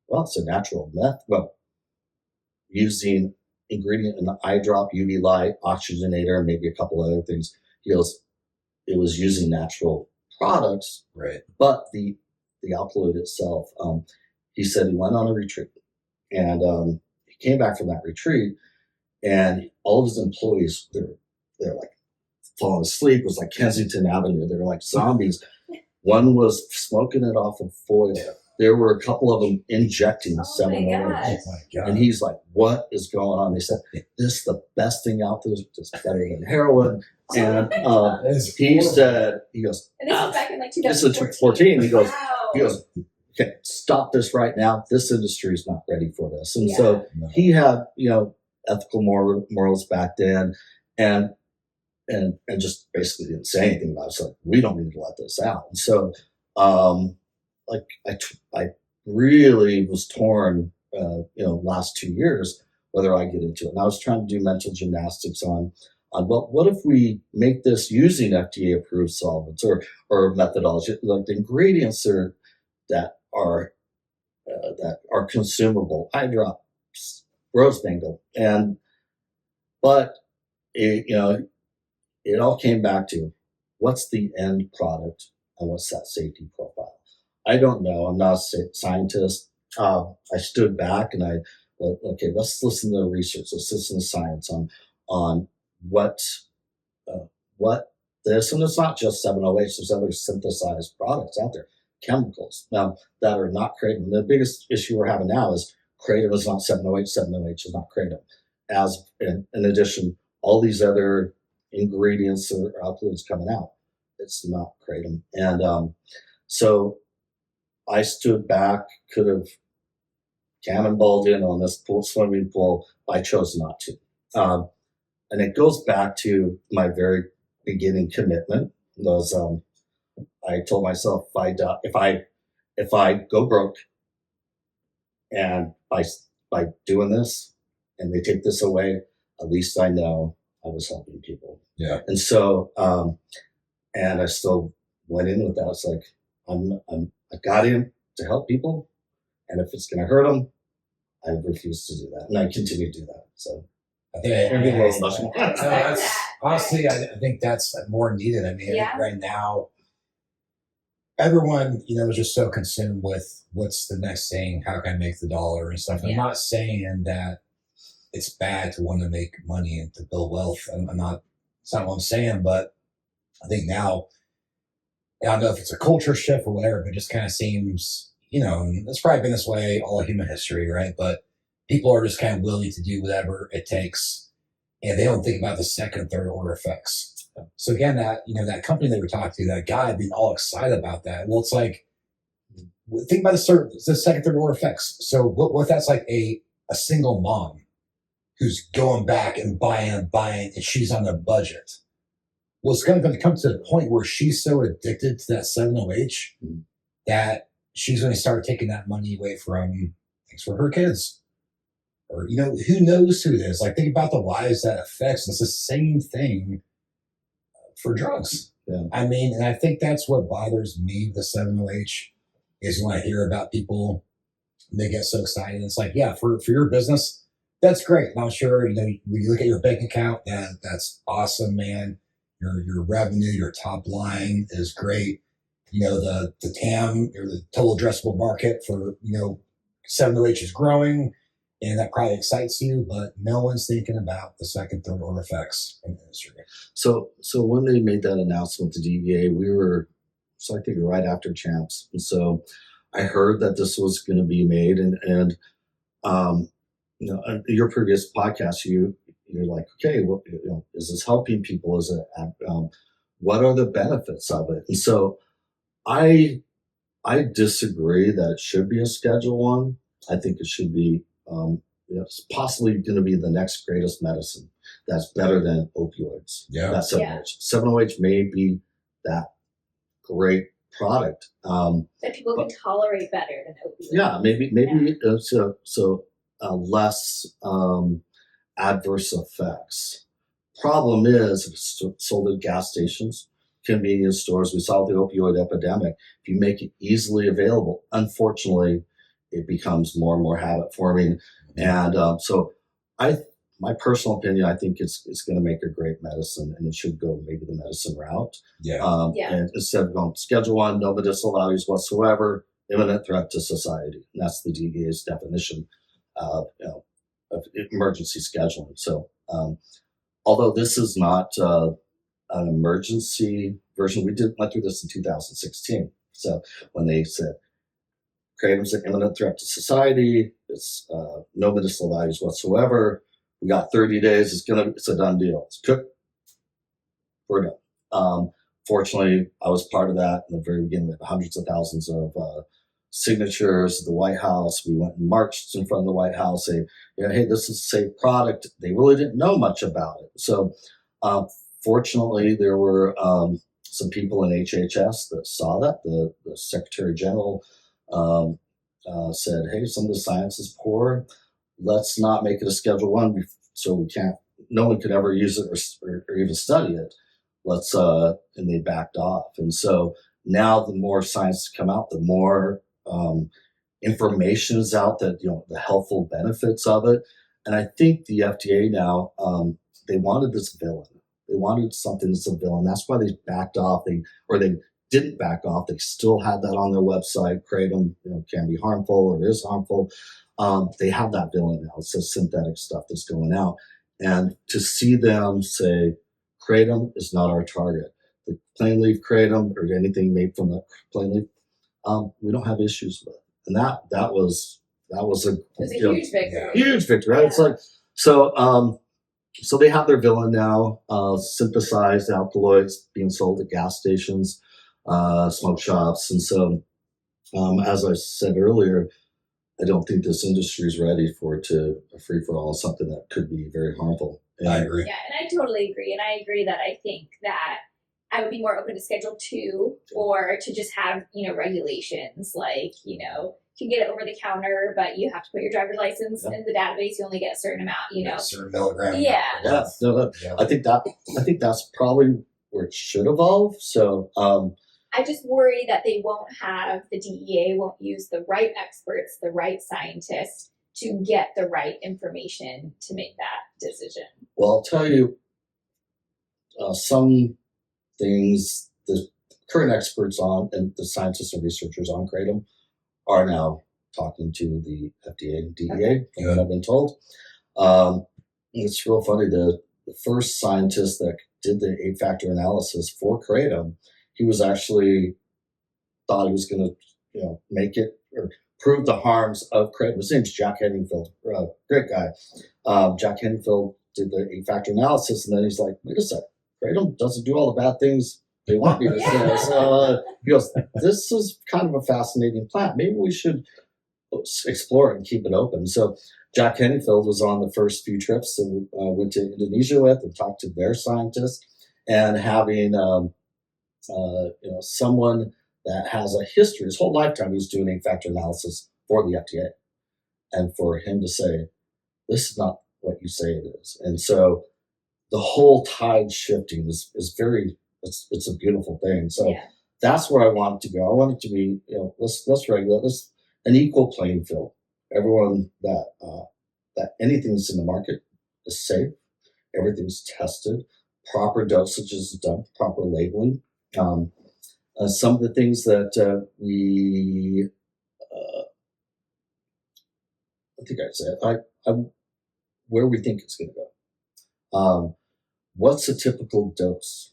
well, it's a natural method. Well, using ingredient in the eye drop, UV light, oxygenator, and maybe a couple other things. He goes, it was using natural products, right? But the alkaloid itself, he said he went on a retreat, and he came back from that retreat, and all of his employees, they're like falling asleep. It was like Kensington Avenue. They were like zombies. One was smoking it off of foil. There were a couple of them injecting 7-OH. Oh my God. And he's like, what is going on? They said, this is the best thing out there. It's better than heroin. And he said, he goes, and this was back in like this 2014. is 2014. He goes, okay, stop this right now. This industry is not ready for this. And so he had, ethical morals back then, and just basically didn't say anything about it. So we don't need to let this out. And so, I really was torn, last 2 years, whether I get into it. And I was trying to do mental gymnastics on well, what if we make this using FDA approved solvents or methodology, like the ingredients that are consumable, eye drops, rose bangle, but it all came back to what's the end product and what's that safety profile. I don't know. I'm not a scientist. I stood back and let's listen to the research. Let's listen to science on what this, and it's not just 7-OH. There's other synthesized products out there, chemicals now that are not Kratom. The biggest issue we're having now is Kratom is not 7-OH. 7-OH is not Kratom. As in addition, all these other ingredients or alkaloids coming out, it's not Kratom. And so I stood back, could have cannonballed in on this swimming pool. I chose not to. And it goes back to my very beginning commitment. Was I told myself, if I go broke, and by doing this, and they take this away, at least I know I was helping people. Yeah. And so, and I still went in with that. It's like, I got in to help people, and if it's going to hurt them, I refuse to do that, and I continue to do that. So I think I'm getting a little emotional. I respect that. honestly, I think that's more needed. I mean, I Yeah. think right now, everyone, is just so consumed with what's the next thing, how can I make the dollar and stuff. Yeah. I'm not saying that it's bad to want to make money and to build wealth. I'm not, it's not what I'm saying, but I think now, I don't know if it's a culture shift or whatever, but it just kind of seems, and it's probably been this way all of human history, right? But people are just kind of willing to do whatever it takes, and they don't think about the second, third order effects. So again, that company that we talked to, that guy being all excited about that. Well, it's like, think about the second, third order effects. So what if that's like a single mom who's going back and buying, and she's on a budget? Well, it's going to come to the point where she's so addicted to that 7-OH that she's going to start taking that money away from things for her kids. Or, who knows who it is? Like, think about the lives that affects. It's the same thing for drugs. Yeah. I mean, and I think that's what bothers me, the 7-OH, is when I hear about people, they get so excited. It's like, yeah, for your business, that's great. And I'm sure, when you look at your bank account, that's awesome, man. Your revenue, your top line is great. The TAM, or the total addressable market for, 7-OH is growing, and that probably excites you, but no one's thinking about the second, third order effects in the industry. So when they made that announcement to DEA, I think right after Champs. And so I heard that this was going to be made, and your previous podcast, you're like, okay, well, is this helping people? Is it, what are the benefits of it? And so I disagree that it should be a Schedule 1. I think it should be, it's possibly going to be the next greatest medicine that's better than opioids. Yeah. That's 7-OH. 7-OH may be that great product. That people can tolerate better than opioids. Yeah, maybe less adverse effects. Problem is, it's sold at gas stations, convenience stores. We saw the opioid epidemic. If you make it easily available, unfortunately, it becomes more and more habit forming. And my personal opinion, I think it's going to make a great medicine, and it should go maybe the medicine route. Yeah. And instead of going Schedule 1, no medicinal values whatsoever, imminent threat to society. And that's the DEA's definition of emergency scheduling. So, although this is not an emergency version, we went through this in 2016. So when they said Kratom's an imminent threat to society, it's no medicinal values whatsoever. We got 30 days. It's a done deal. It's cooked. We're done. Fortunately, I was part of that in the very beginning. We had hundreds of thousands of signatures at the White House. We went and marched in front of the White House saying, hey, this is a safe product. They really didn't know much about it. So fortunately, there were some people in HHS that saw that. The Secretary General said, hey, some of the science is poor. Let's not make it a Schedule 1 so no one could ever use it or even study it. And they backed off. And so now the more science come out, the more information is out that, the healthful benefits of it. And I think the FDA now, they wanted this villain. They wanted something that's a villain. That's why they backed off. They didn't back off. They still had that on their website. Kratom, can be harmful or is harmful. They have that villain now. It's the synthetic stuff that's going out. And to see them say, Kratom is not our target. The plain leaf Kratom or anything made from the plain leaf, we don't have issues with. And that was a huge victory. Huge victory. Right? Yeah. It's like so they have their villain now, synthesized alkaloids being sold at gas stations, smoke shops. And so, as I said earlier, I don't think this industry is ready for it to a free-for-all, something that could be very harmful. And I agree. Yeah, and I totally agree. And I agree that I think that I would be more open to Schedule 2 or to just have, regulations like, can get it over the counter, but you have to put your driver's license in the database. You only get a certain amount, you know. A certain milligram. Yeah. Yeah, no, Yeah. I think that's probably where it should evolve. So, I just worry that they won't have, the DEA won't use the right experts, the right scientists to get the right information to make that decision. well, I'll tell you some things the current experts on and the scientists and researchers on Kratom are now talking to the FDA and DEA, from what I've been told. It's real funny. The first scientist that did the 8-factor analysis for Kratom, he was actually thought he was going to, make it or prove the harms of Kratom. His name's Jack Henningfield, great guy. Jack Henningfield did the 8-factor analysis, and then he's like, wait a sec, Kratom doesn't do all the bad things they want me to say. So he goes, this is kind of a fascinating plant. Maybe we should explore it and keep it open. So Jack Henningfield was on the first few trips that we went to Indonesia with and talked to their scientists, and having someone that has a history, his whole lifetime he was doing 8-factor analysis for the FDA, and for him to say, this is not what you say it is. And so the whole tide shifting is very, it's a beautiful thing. So that's where I want it to go. I want it to be, let's regulate this, an equal playing field. Everyone that anything that's in the market is safe, everything's tested, proper dosage is done, proper labeling. Some of the things that we, I think I said, where we think it's going to go. What's the typical dose?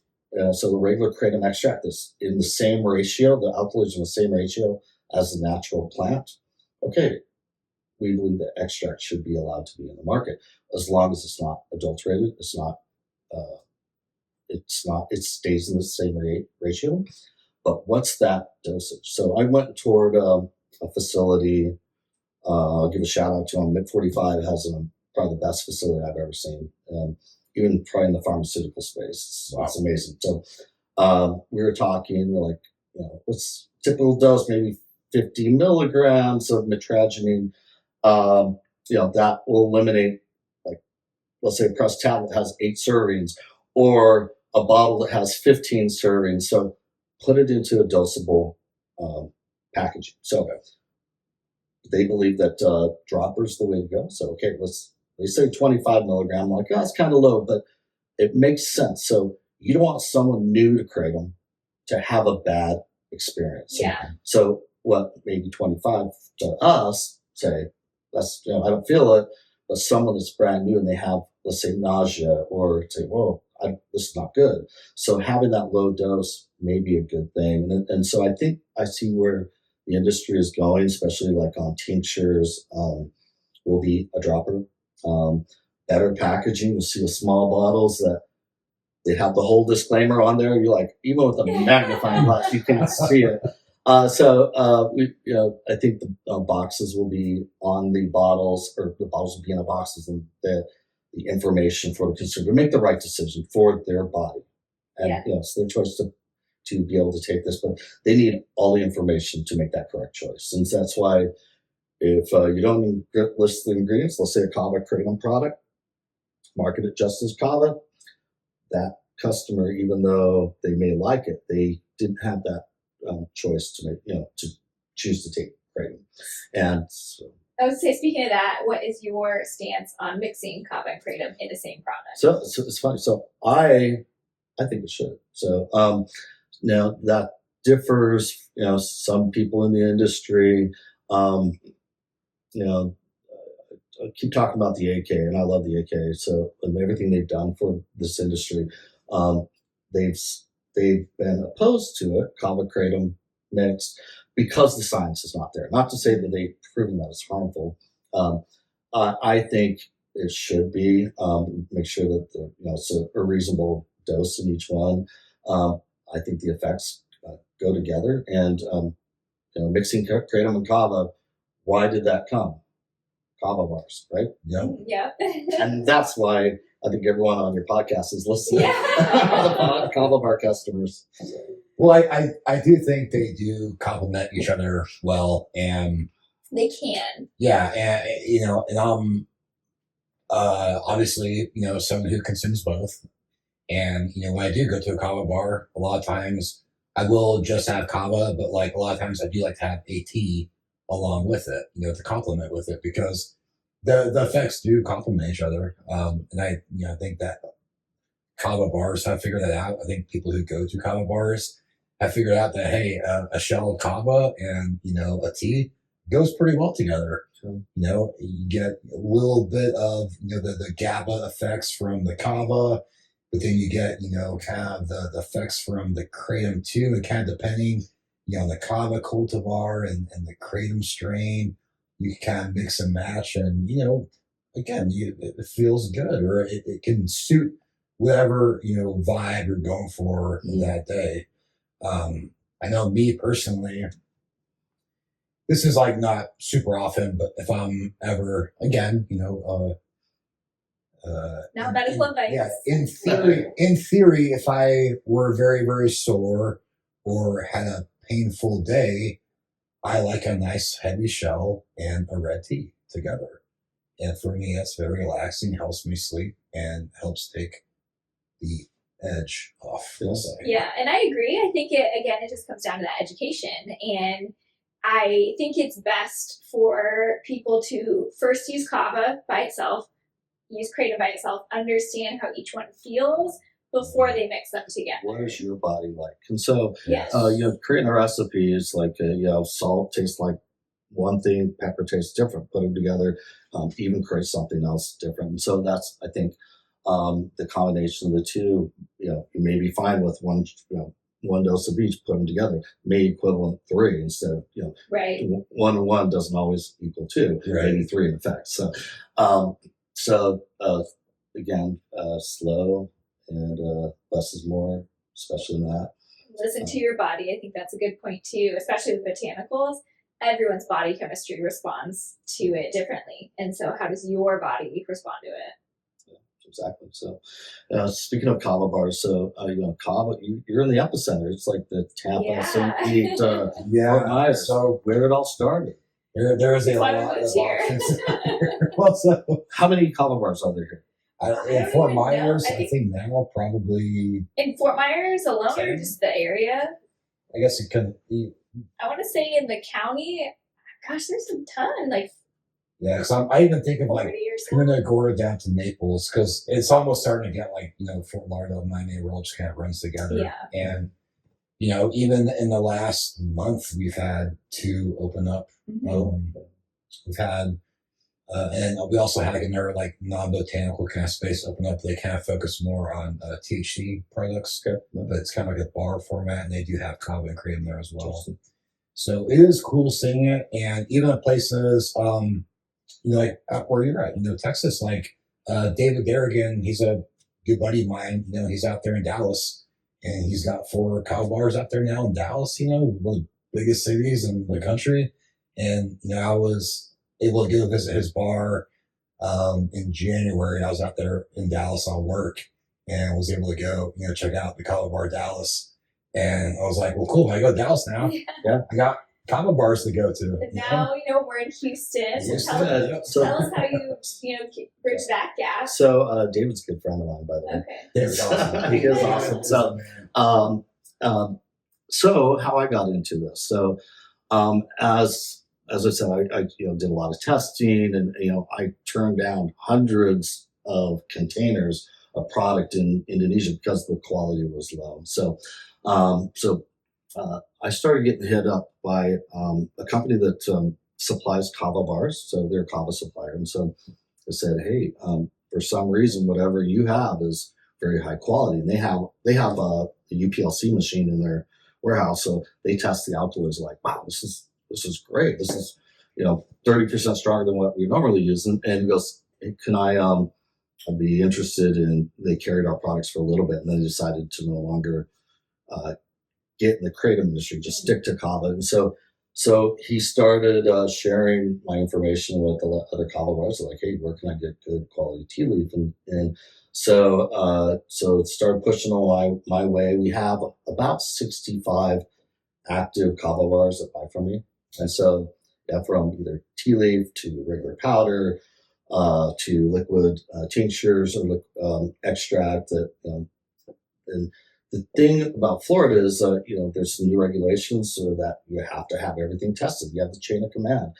So the regular kratom extract is in the same ratio, the alcohol is in the same ratio as the natural plant. Okay, we believe that extract should be allowed to be in the market as long as it's not adulterated. It stays in the same ratio. But what's that dosage? So I went toward a facility. I'll give a shout out to them. Mid-45 has probably the best facility I've ever seen. Even probably in the pharmaceutical space. It's amazing. So we were talking, we're like, what's typical dose? Maybe 50 milligrams of mitragynine. That will eliminate, like, let's say a pressed tablet has 8 servings, or a bottle that has 15 servings. So put it into a dosable packaging. So they believe that dropper's the way to go. So, okay, they say 25 milligram. I'm like, oh, that's kind of low, but it makes sense. So you don't want someone new to Kratom to have a bad experience. Yeah. So what maybe 25 to us say, that's, I don't feel it, but someone that's brand new and they have, let's say, nausea, or say, whoa, this is not good. So having that low dose may be a good thing. And so I think I see where the industry is going, especially like on tinctures, will be a dropper. Better packaging. You'll see the small bottles that they have the whole disclaimer on there. You're like, even with a magnifying glass, you can't see it. I think the boxes will be on the bottles, or the bottles will be in the boxes, and the information for the consumer. Make the right decision for their body. And it's their choice to be able to take this, but they need all the information to make that correct choice. And that's why if you don't list the ingredients, let's say a Cava Kratom product, market it just as Cava, that customer, even though they may like it, they didn't have that choice to make, to choose to take Kratom. And so, I was going to say, speaking of that, what is your stance on mixing Cava and Kratom in the same product? So it's funny. So I think it should. So now that differs. Some people in the industry, I keep talking about the AK, and I love the AK. So, and everything they've done for this industry, they've been opposed to it, Cava Kratom mixed, because the science is not there. Not to say that they've proven that it's harmful. I think it should be. Make sure that it's a reasonable dose in each one. I think the effects go together, and mixing Kratom and Cava. Why did that come? Kava bars, right? Yeah. And that's why I think everyone on your podcast is listening. Kava bar customers. Well, I do think they do complement each other well, and They can. Yeah, and I'm obviously someone who consumes both. And when I do go to a kava bar, a lot of times I will just have kava, but like a lot of times I do like to have a tea along with it, to complement with it because the effects do complement each other. And I think that kava bars have figured that out. I think people who go to kava bars have figured out that hey, a shell of kava and a tea goes pretty well together. So, you get a little bit of the GABA effects from the kava, but then you get kind of the effects from the kratom too, and kind of depending on the kava cultivar and the kratom strain, you can kind of mix and match, and again, it feels good, or it can suit whatever vibe you're going for that day. I know me personally, this is like not super often, but if I'm ever again, Now that is love bites. yeah, in theory, if I were very, very sore or had a painful day, I like a nice heavy shell and a red tea together. And for me, that's very relaxing, helps me sleep, and helps take the edge off. Yeah, and I agree. I think it just comes down to that education. And I think it's best for people to first use kava by itself, use kratom by itself, understand how each one feels before they mix them together. What is your body like? And so, Yes. Creating a recipe is like, salt tastes like one thing, pepper tastes different. Put them together, even create something else different. And so that's, I think, the combination of the two, you may be fine with one dose of each, put them together, may equivalent 3 instead of, right. 1 and 1 doesn't always equal 2, right. maybe 3 in effect. So, again, slow and less is more, especially in that. Listen to your body. I think that's a good point too, especially with botanicals. Everyone's body chemistry responds to it differently. And so how does your body respond to it? Exactly. So, speaking of kava bars, so kava, you're in the epicenter. It's like the Tampa, St. Pete, Fort Myers. So, where it all started. There is a lot of options. Well, so how many kava bars are there here? In Fort Myers, I think now probably in Fort Myers alone, 10? or just the area. I guess it could be. I want to say in the county. Gosh, there's a ton. Like. Yeah, because I even think of like Punta Gorda down to Naples, because it's almost starting to get like, Fort Lauderdale, Miami, where all just kind of runs together. Yeah. And, even in the last month, we've had 2 open up. Mm-hmm. We've had, and we also had another like non-botanical kind of space open up. They kind of focus more on THC products, but it's kind of like a bar format, and they do have kava and kratom there as well. So it is cool seeing it. And even at places, like up where you're at, Texas, like David Garrigan, he's a good buddy of mine. He's out there in Dallas, and he's got 4 kava bars out there now in Dallas, one of the biggest cities in the country. And, I was able to go visit his bar in January. I was out there in Dallas on work and was able to go, check out the Kava Bar Dallas. And I was like, well, cool. I go to Dallas now. Yeah. I got kava bars to go to. But now, we're in Houston. So tell us how you, bridge that gap. So David's a good friend of mine, by the way. Okay. David's awesome. He is awesome. So, so how I got into this. So, as I said, I did a lot of testing, and I turned down hundreds of containers of product in Indonesia because the quality was low. So, I started getting hit up by a company that supplies kava bars. So they're a kava supplier. And so I said, hey, for some reason, whatever you have is very high quality. And they have a UPLC machine in their warehouse. So they test the alkaloids like, wow, this is great. This is, 30% stronger than what we normally use. And he goes, hey, can I'd be interested in, they carried our products for a little bit, and then they decided to no longer get in the kratom industry, just stick to kava. And so he started sharing my information with the other kava bars, like, hey, where can I get good quality tea leaf? And so it started pushing on my way. We have about 65 active kava bars that buy from me. And so from either tea leaf to regular powder to liquid tinctures or extract. And the thing about Florida is, there's some new regulations so that you have to have everything tested. You have the chain of command.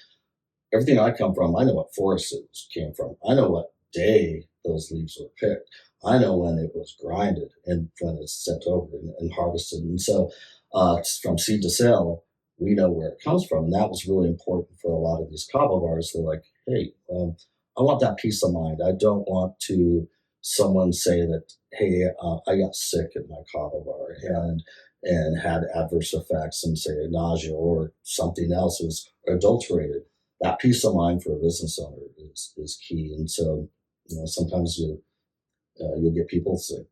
Everything I come from, I know what forest it came from. I know what day those leaves were picked. I know when it was grinded and when it's sent over and harvested. And so from seed to sale, we know where it comes from. And that was really important for a lot of these kava bars. They're like, hey, I want that peace of mind. I don't want someone say that, hey, I got sick at my kava bar and had adverse effects and say nausea or something else was adulterated. That peace of mind for a business owner is key. And so, sometimes you'll get people say,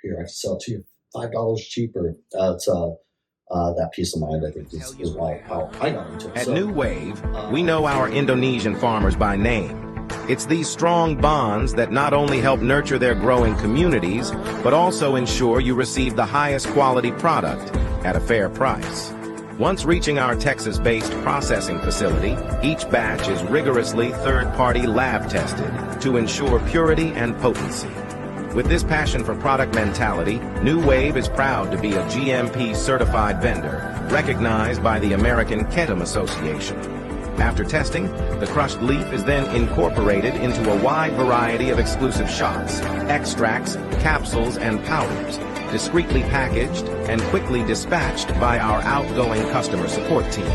here, I can sell to you $5 cheaper. That peace of mind, I think, is why how I got into it. At NuWave, we know our Indonesian farmers by name. It's these strong bonds that not only help nurture their growing communities, but also ensure you receive the highest quality product at a fair price. Once reaching our Texas-based processing facility, each batch is rigorously third-party lab tested to ensure purity and potency. With this passion for product mentality, NuWave is proud to be a GMP-certified vendor, recognized by the American Kratom Association. After testing, the crushed leaf is then incorporated into a wide variety of exclusive shots, extracts, capsules, and powders, discreetly packaged and quickly dispatched by our outgoing customer support team.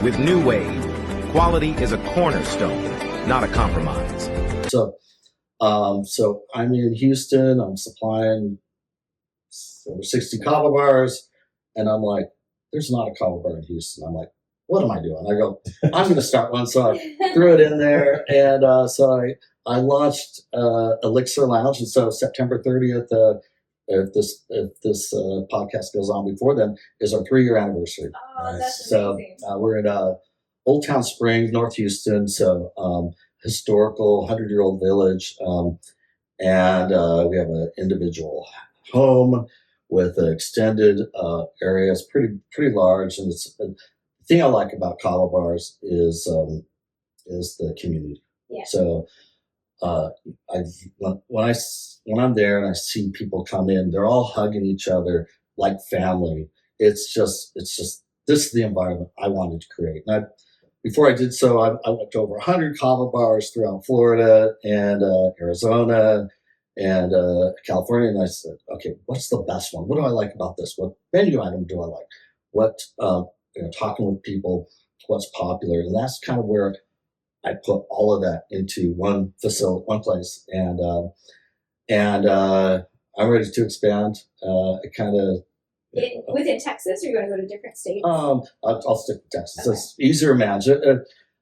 With NuWave, quality is a cornerstone, not a compromise. So I'm in Houston. I'm supplying over 60 kava bars, and I'm like, there's not a kava bar in Houston. I'm like, what am I doing? I go, I'm going to start one. So I threw it in there, and so I launched Elixir Lounge. And so September 30th, if this podcast goes on before then, is our 3-year anniversary. Oh, that's amazing. So we're in Old Town Springs, North Houston. So historical 100-year-old village, and we have an individual home with an extended area. It's pretty large, and it's the thing I like about kava bars is the community. Yeah. So when I'm there and I see people come in, they're all hugging each other like family. It's just this is the environment I wanted to create. And before I did so, I went to over 100 kava bars throughout Florida and Arizona and California, and I said, okay, what's the best one? What do I like about this? What menu item do I like? What talking with people, what's popular, and that's kind of where I put all of that into one facility, one place, and I'm ready to expand. Within Texas, or you're going to go to different states? I'll stick with Texas. Okay. It's easier to manage it.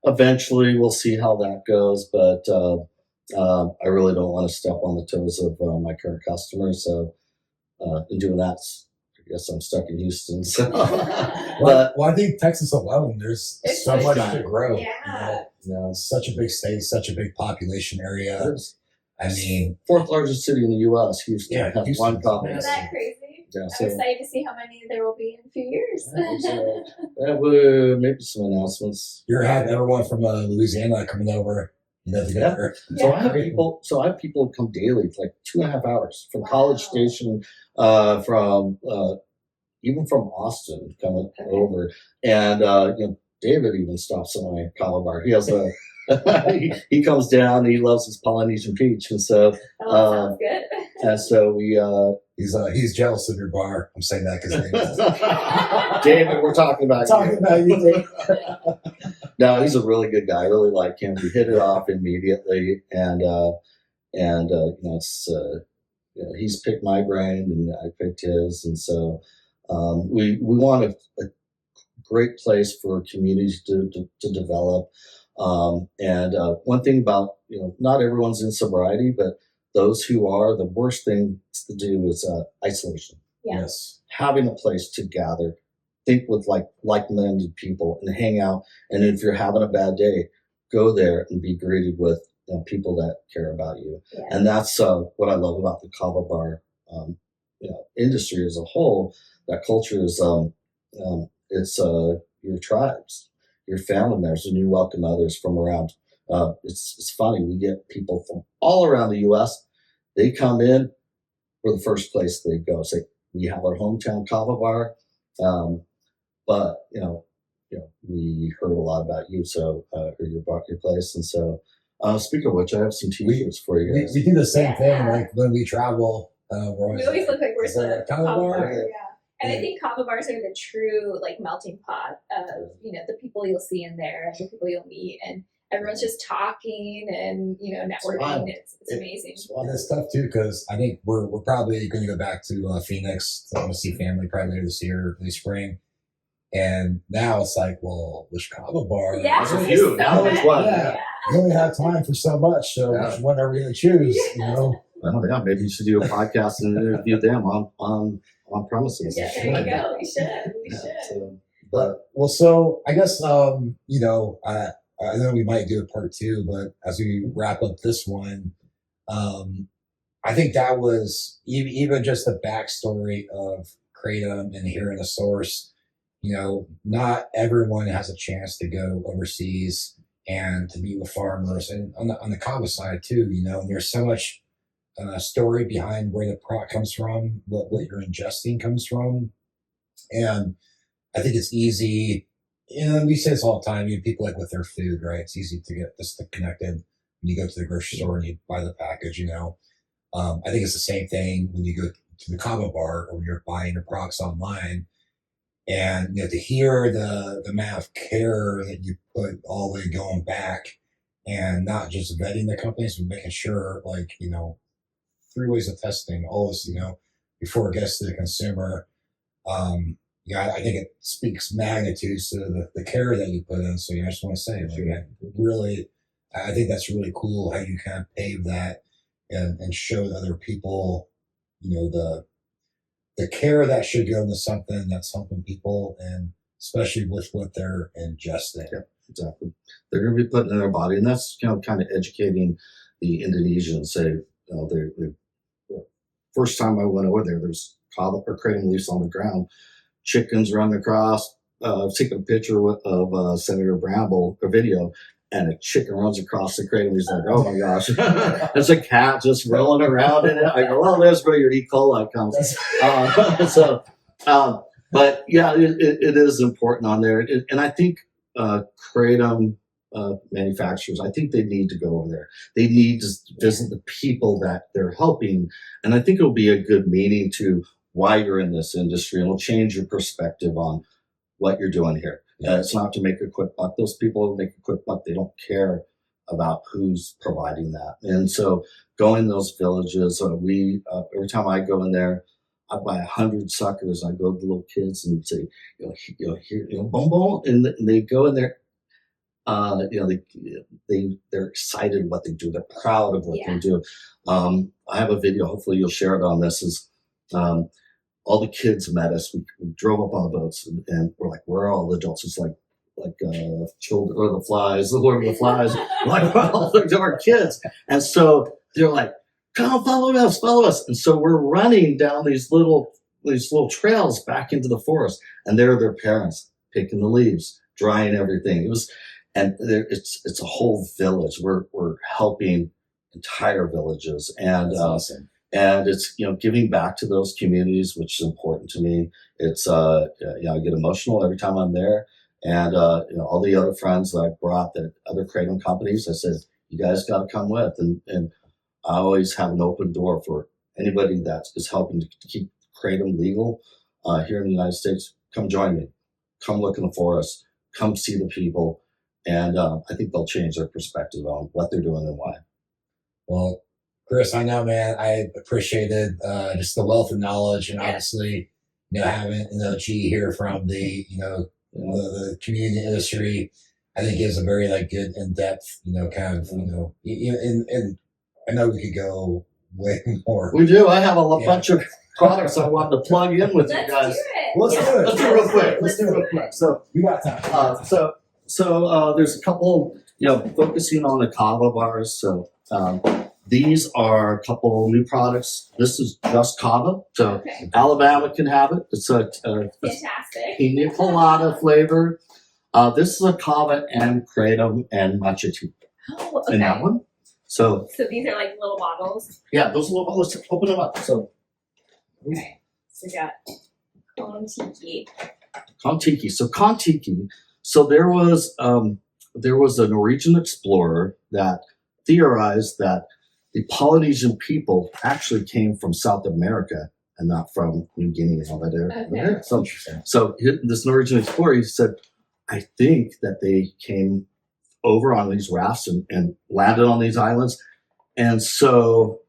Eventually, we'll see how that goes, but I really don't want to step on the toes of my current customers. So, in doing that, I guess I'm stuck in Houston. So, well, I think Texas alone, there's It's so much big. to grow. Yeah. It's such a big state, such a big population area. I mean, fourth largest city in the U.S. Houston. Yeah, has Houston. one kava. Isn't that crazy? Yeah, I'm so, excited to see how many there will be in a few years. maybe some announcements. you're having everyone from Louisiana coming over, together. So Yeah. I have people come daily. It's like 2.5 hours from College Station, from even from Austin coming over, and David even stops at my kava bar. He has a he comes down. He loves his Polynesian peach, and so Oh, that sounds good. and so we. He's jealous of your bar. I'm saying that because David, we're talking about talking about you. Dave. No, he's a really good guy. I really like him. We hit it off immediately, and it's he's picked my brain and I picked his, and so we want a great place for communities to develop. And one thing about not everyone's in sobriety, but those who are, the worst thing to do is isolation. Yeah. Yes. Having a place to gather, think with like-minded people and hang out. And if you're having a bad day, go there and be greeted with people that care about you. Yeah. And that's what I love about the kava bar industry as a whole. That culture is it's your tribes. your family members and you welcome others from around. It's funny. We get people from all around the U.S. They come in. We're the first place they go. Say, we have our hometown Kava Bar, but we heard a lot about you, so or your place, and so. Speaking of which, I have some T-shirts for you guys. We do the same thing. Like when we travel, We always look like we're is there a Kava Kava bar? Bar, yeah. And I think Kava bars are the true like melting pot of the people you'll see in there and the people you'll meet, and everyone's just talking and networking. It's amazing. It's fun. This stuff too, because I think we're probably going to go back to Phoenix to see family probably later this year, early spring. And now it's like, well, which Kava bar? Yeah, That's a few. Now it's one. Yeah. You only have time for so much, so which one are we going to choose? Well, yeah, maybe you should do a podcast and interview them on premises. Yeah, there you go. We should. So I guess I know we might do a part 2, but as we wrap up this one, I think that was even just the backstory of Kratom and hearing the source. Not everyone has a chance to go overseas and to meet with farmers, and on the Cava side too, and there's so much story behind where the product comes from, what you're ingesting comes from, and I think it's easy. We say this all the time. People like with their food, right? It's easy to get this connected when you go to the grocery store and you buy the package. I think it's the same thing when you go to the Kava bar or when you're buying your products online. And to hear the amount of care that you put all the way going back, and not just vetting the companies, but making sure 3 ways of testing all this, before it gets to the consumer. I think it speaks magnitudes to the care that you put in. So I just want to say, I think that's really cool how you kind of pave that and show other people, the care that should go into something that's helping people, and especially with what they're ingesting. Yeah, exactly. They're going to be putting in their body, and that's kind of educating the Indonesians. Say, the first time I went over there, there's Kava or Kratom leaves on the ground, chickens running across. Taking a picture of Senator Bramble, a video, and a chicken runs across the Kratom. He's like, "Oh my gosh!" There's a cat just rolling around in it. I go, "Well, there's where your E. coli comes." But yeah, it is important on there, and I think Kratom manufacturers, I think they need to go over there. They need to visit the people that they're helping, and I think it'll be a good meeting to why you're in this industry, and it'll change your perspective on what you're doing here. It's not to make a quick buck. Those people who make a quick buck, they don't care about who's providing that. And so going to those villages, every time I go in there, I buy 100 suckers. I go to the little kids and say, here, boom, boom, and they go in there. They're excited what they do. They're proud of what they do. I have a video. Hopefully you'll share it on this. All the kids met us. We drove up on the boats, and we're like, where are all the adults? It's like children or the flies, the Lord of the Flies. Like, well, they're our kids. And so they're like, come follow us. And so we're running down these little trails back into the forest, and there are their parents picking the leaves, drying everything. It's a whole village. We're helping entire villages, and that's awesome. And it's, giving back to those communities, which is important to me. It's, I get emotional every time I'm there. And, all the other friends that I brought, that other Kratom companies, I said, you guys got to come with. And I always have an open door for anybody that is helping to keep Kratom legal here in the United States. Come join me. Come look in the forest. Come see the people. And I think they'll change their perspective on what they're doing and why. Well, Chris, I know, man, I appreciated just the wealth of knowledge, and obviously, having G here from the the community industry, I think gives a very good in depth, kind of and I know we could go way more. We do. I have a bunch of products I wanted to plug in with you guys. Let's do it. Let's do it real quick. Let's do it real quick. So we got time. So there's a couple, focusing on the Kava bars. So these are a couple new products. This is just Cava, so Alabama can have it. It's a fantastic pina colada flavor. This is a Cava and Kratom and matcha tea Oh, okay. in that one. So So these are like little bottles. yeah, those little bottles. Open them up. So Okay. So we got Kontiki. Kontiki. So Kontiki. So there was a Norwegian explorer that theorized that the Polynesian people actually came from South America and not from New Guinea and all that area. Okay. So this Norwegian explorer, he said, I think that they came over on these rafts and landed on these islands. And so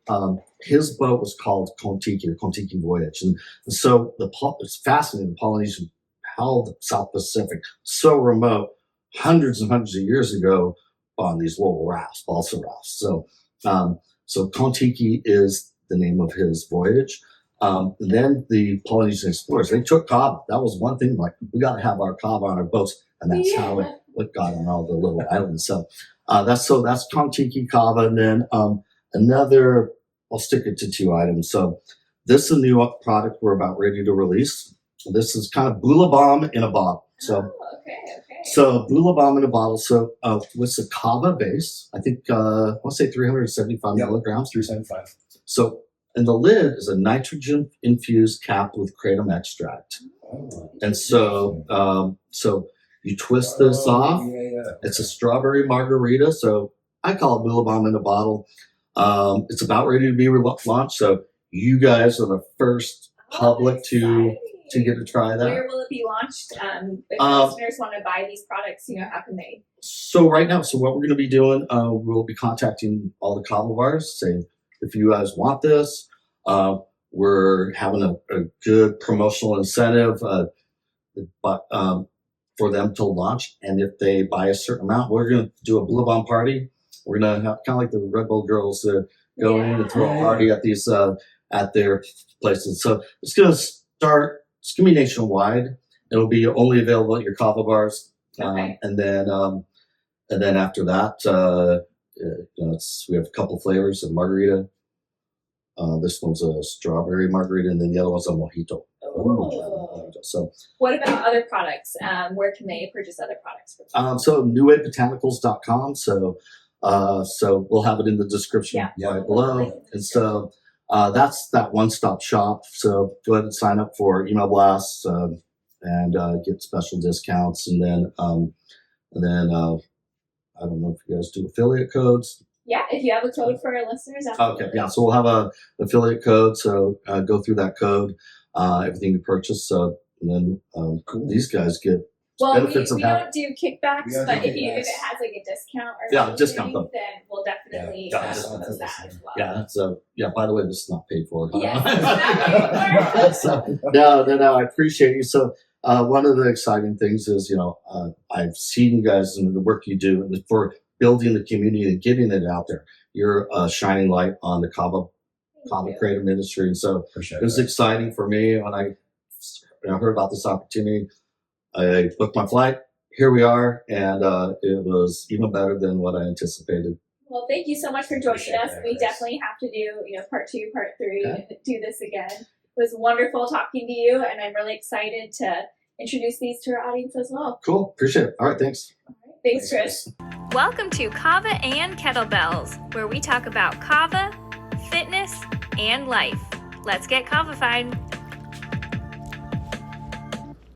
his boat was called Kontiki, the Kontiki Voyage. And so it's fascinating, the Polynesian, how the South Pacific, so remote, hundreds and hundreds of years ago on these little rafts, balsa rafts. So Kontiki is the name of his voyage. Then the Polynesian explorers, they took Cava. That was one thing, like, we got to have our Cava on our boats. And that's how it got on all the little islands. So that's Kontiki Cava. And then another, I'll stick it to 2 items. So this is a new product we're about ready to release. This is kind of Bula Bomb in a bottle. So okay. So Bula Bomb in a bottle. So with the Cava base, I think I want to say 375 milligrams. 375. So and the lid is a nitrogen infused cap with kratom extract. Oh. And so you twist this off. Yeah. It's a strawberry margarita. So I call it Bula Bomb in a bottle. It's about ready to be launched. So you guys are the first public to get to try that. Where will it be launched? If listeners want to buy these products, how can they? So right now, what we're going to be doing, we'll be contacting all the Cava bars, saying, if you guys want this, we're having a good promotional incentive for them to launch. And if they buy a certain amount, we're going to do a Bula Bomb party. We're going to have kind of like the Red Bull girls go in and throw a party at these at their places. So it's going to start. It's going to be nationwide. It'll be only available at your Cava bars, and then after that, we have a couple flavors of margarita. This one's a strawberry margarita, and then the other one's a mojito. Oh. So, what about other products? Where can they purchase other products? So NuWaveBotanicals.com. So we'll have it in the description right below. And so that's that one-stop shop. So go ahead and sign up for email blasts and get special discounts. And then I don't know if you guys do affiliate codes. Yeah, if you have a code for our listeners. Okay, yeah. So we'll have an affiliate code. So go through that code, everything you purchase. So and then these guys get benefits we don't do kickbacks, but if it has like a discount or discount then we'll definitely post that as well. Yeah. So by the way, this is not paid for. Yes, it's not paid for. No. I appreciate you. So one of the exciting things is I've seen you guys and the work you do and for building the community and getting it out there. You're a shining light on the Cava Kratom industry, and so it was exciting for me when I heard about this opportunity. I booked my flight. Here we are, and it was even better than what I anticipated. Well, thank you so much for joining us. We definitely have to do, part 2, part 3, and do this again. It was wonderful talking to you, and I'm really excited to introduce these to our audience as well. Cool. Appreciate it. All right. Thanks. All right. Thanks, Chris. Welcome to Cava and Kettlebells, where we talk about Cava, fitness, and life. Let's get Cava-fied.